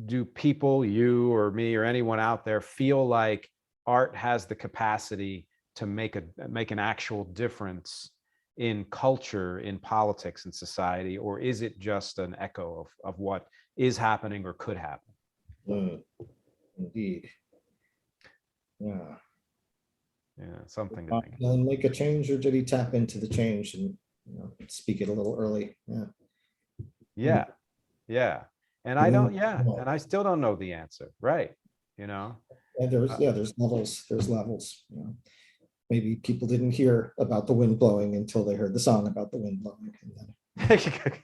do people, you or me or anyone out there, feel like art has the capacity to make an actual difference in culture, in politics, in society, or is it just an echo of what is happening or could happen? Indeed. Yeah. Something to think. And make a change, or did he tap into the change and, you know, speak it a little early? Yeah. And I don't, and I still don't know the answer, right? You know. And there's levels. There's levels. You know, maybe people didn't hear about the wind blowing until they heard the song about the wind blowing. And then...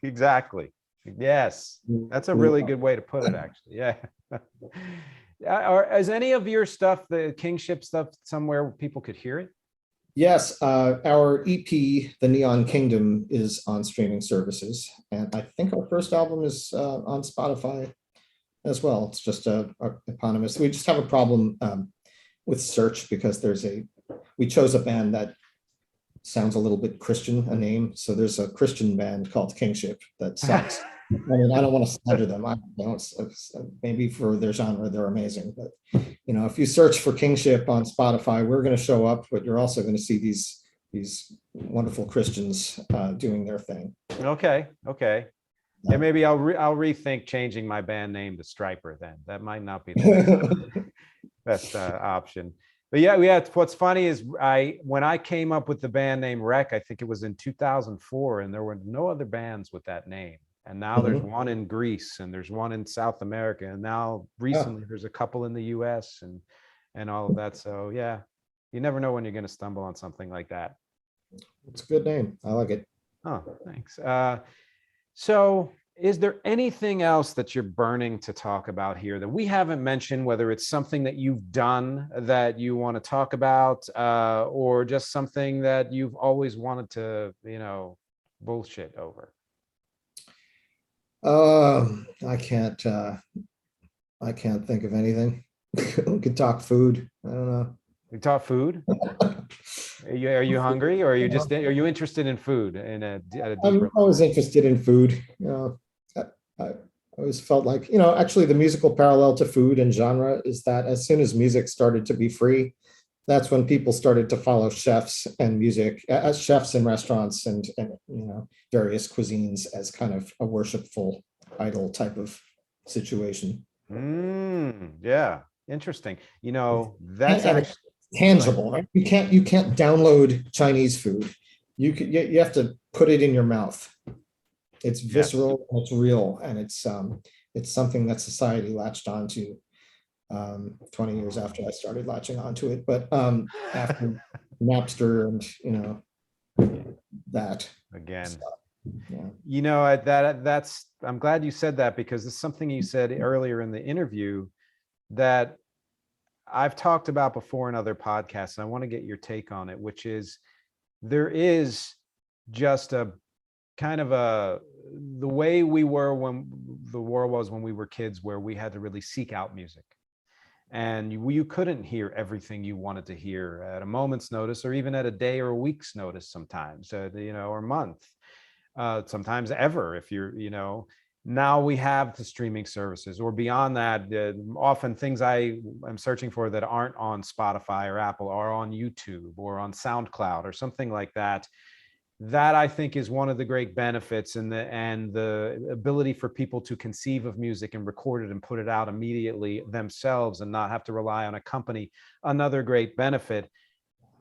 Exactly. Yes, that's a really good way to put it, actually. Yeah. Or is any of your stuff, the Kingship stuff, somewhere where people could hear it? Yes, our EP, The Neon Kingdom, is on streaming services, and I think our first album is on Spotify as well. It's just a eponymous. We just have a problem with search, because we chose a band that sounds a little bit Christian, a name. So there's a Christian band called Kingship that sucks. I mean, I don't want to slander them. I don't. Maybe for their genre, they're amazing. But, you know, if you search for Kingship on Spotify, we're going to show up, but you're also going to see these wonderful Christians doing their thing. Okay. Yeah, maybe I'll rethink changing my band name to Striper then. That might not be the best option. But yeah. What's funny is when I came up with the band name Wreck, I think it was in 2004, and there were no other bands with that name. And now there's one in Greece, and there's one in South America, and now recently there's a couple in the US and all of that. So yeah, you never know when you're going to stumble on something like that. It's a good name. I like it. Oh, thanks. So is there anything else that you're burning to talk about here that we haven't mentioned, whether it's something that you've done that you want to talk about, or just something that you've always wanted to, bullshit over? I can't think of anything. We could talk food. I don't know. We talk food. Are you hungry, or are you interested in food? I'm always interested in food. I always felt like, actually the musical parallel to food and genre is that as soon as music started to be free, that's when people started to follow chefs and music as chefs in restaurants and various cuisines as kind of a worshipful idol type of situation. Yeah, interesting. That's actually tangible, right? You can't download Chinese food. You have to put it in your mouth. It's visceral, yes. It's real, and it's something that society latched onto 20 years after I started latching onto it. But after Napster and that again. Stuff, yeah. That's I'm glad you said that, because it's something you said earlier in the interview that I've talked about before in other podcasts, and I want to get your take on it, which is there is just a kind of the way we were when the world was when we were kids, where we had to really seek out music. and you couldn't hear everything you wanted to hear at a moment's notice, or even at a day or a week's notice sometimes, or month, sometimes ever, if you're, now we have the streaming services, or beyond that, often things I am searching for that aren't on Spotify or Apple are on YouTube or on SoundCloud or something like that. That I think is one of the great benefits, and the ability for people to conceive of music and record it and put it out immediately themselves and not have to rely on a company, another great benefit.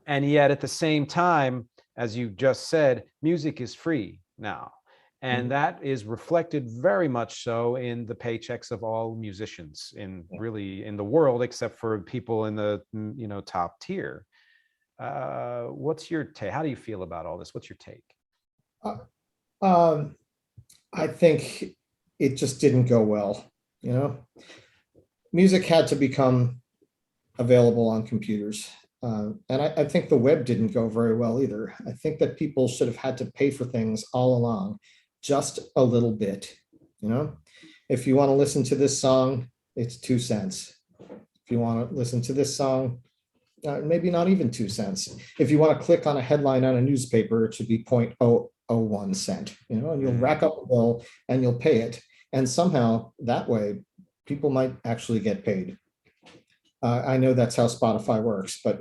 And yet at the same time, as you just said, music is free now. And that is reflected very much so in the paychecks of all musicians in the world, except for people in the top tier. What's your take? How do you feel about all this? What's your take? I think it just didn't go well. Music had to become available on computers. And I think the web didn't go very well either. I think that people should have had to pay for things all along, just a little bit. If you want to listen to this song, it's 2 cents. If you want to listen to this song, maybe not even 2 cents. If you want to click on a headline on a newspaper, it should be 0.001 cent, and you'll rack up a bill and you'll pay it. And somehow that way, people might actually get paid. I know that's how Spotify works, but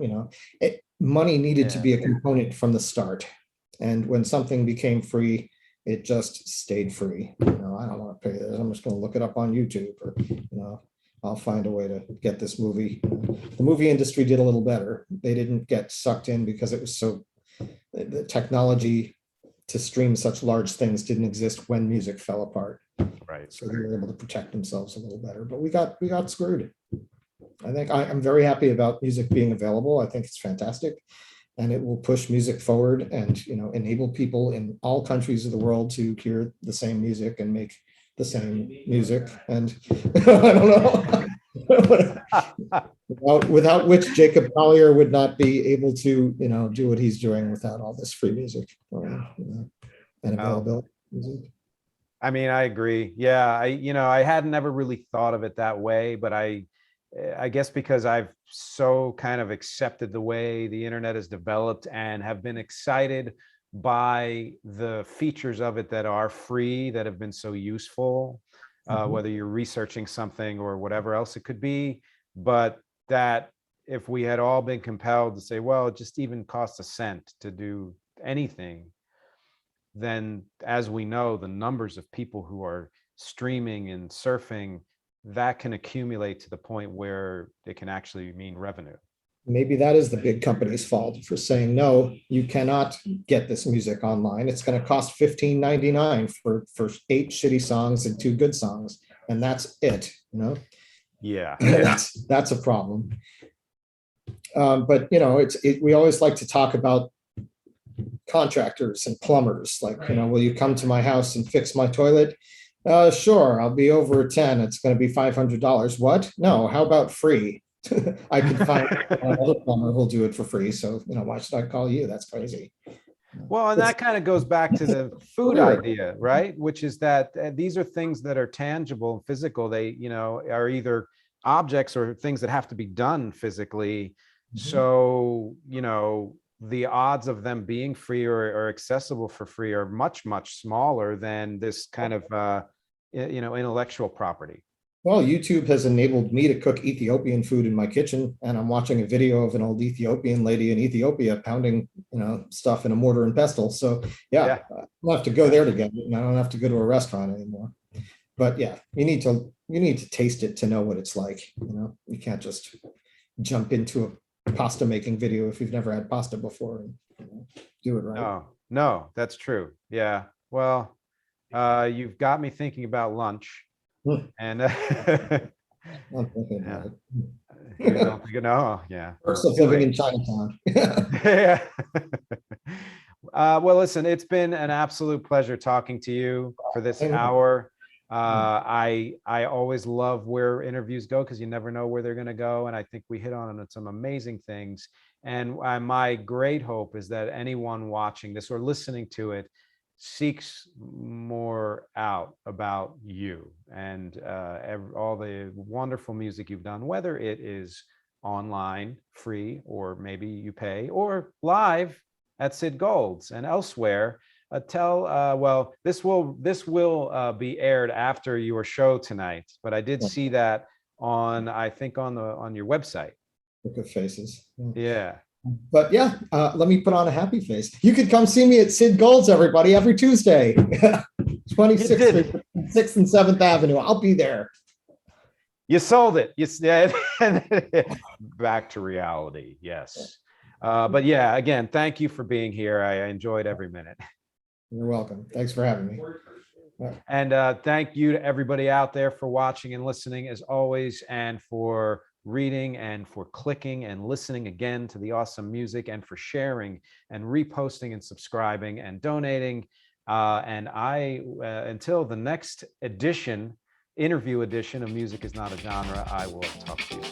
money needed to be a component from the start. And when something became free, it just stayed free. I don't want to pay this. I'm just going to look it up on YouTube, or I'll find a way to get this movie. The movie industry did a little better. They didn't get sucked in because it was the technology to stream such large things didn't exist when music fell apart. Right. So they were able to protect themselves a little better. But we got screwed. I think I'm very happy about music being available. I think it's fantastic, and it will push music forward and enable people in all countries of the world to hear the same music and make the same music. And I don't know, without which Jacob Collier would not be able to do what he's doing without all this free music and availability. I mean, I agree. Yeah, I hadn't ever really thought of it that way, but I guess because I've so kind of accepted the way the internet has developed and have been excited by the features of it that are free, that have been so useful, whether you're researching something or whatever else it could be. But that if we had all been compelled to say, well, it just even costs a cent to do anything, then as we know, the numbers of people who are streaming and surfing, that can accumulate to the point where it can actually mean revenue. Maybe that is the big company's fault for saying, no, you cannot get this music online. It's going to cost $15.99 for 8 shitty songs and 2 good songs. And that's it, Yeah. That's a problem. But, we always like to talk about contractors and plumbers. Like, will you come to my house and fix my toilet? Sure, I'll be over at 10. It's going to be $500. What? No, how about free? I can find another plumber who'll do it for free. So, why should I call you? That's crazy. Well, and that kind of goes back to the food idea, right? Which is that these are things that are tangible and physical. They, are either objects or things that have to be done physically. So, the odds of them being free or accessible for free are much, much smaller than this kind of, intellectual property. Well, YouTube has enabled me to cook Ethiopian food in my kitchen, and I'm watching a video of an old Ethiopian lady in Ethiopia pounding, stuff in a mortar and pestle. So I don't have to go there to get it, and I don't have to go to a restaurant anymore. But yeah, you need to taste it to know what it's like. You can't just jump into a pasta making video if you've never had pasta before and do it right. No, that's true. Yeah. Well, you've got me thinking about lunch. And Perks of living in Chinatown. Yeah. Well, listen, it's been an absolute pleasure talking to you for this hour. I always love where interviews go, because you never know where they're going to go, and I think we hit on some amazing things. And my great hope is that anyone watching this or listening to it seeks more out about you and all the wonderful music you've done, whether it is online, free, or maybe you pay, or live at Sid Gold's and elsewhere. Well, this will be aired after your show tonight, but I did see that on, I think on your website. Look at faces. Yeah. But yeah, let me put on a happy face. You could come see me at Sid Gold's, everybody, every Tuesday, 26th, 6th and 7th Avenue. I'll be there. You sold it. Back to reality. Yes. But yeah, again, thank you for being here. I enjoyed every minute. You're welcome. Thanks for having me. And thank you to everybody out there for watching and listening as always, and for reading and for clicking and listening again to the awesome music, and for sharing and reposting and subscribing and donating. And until the next interview edition of Music Is Not a Genre, I will talk to you.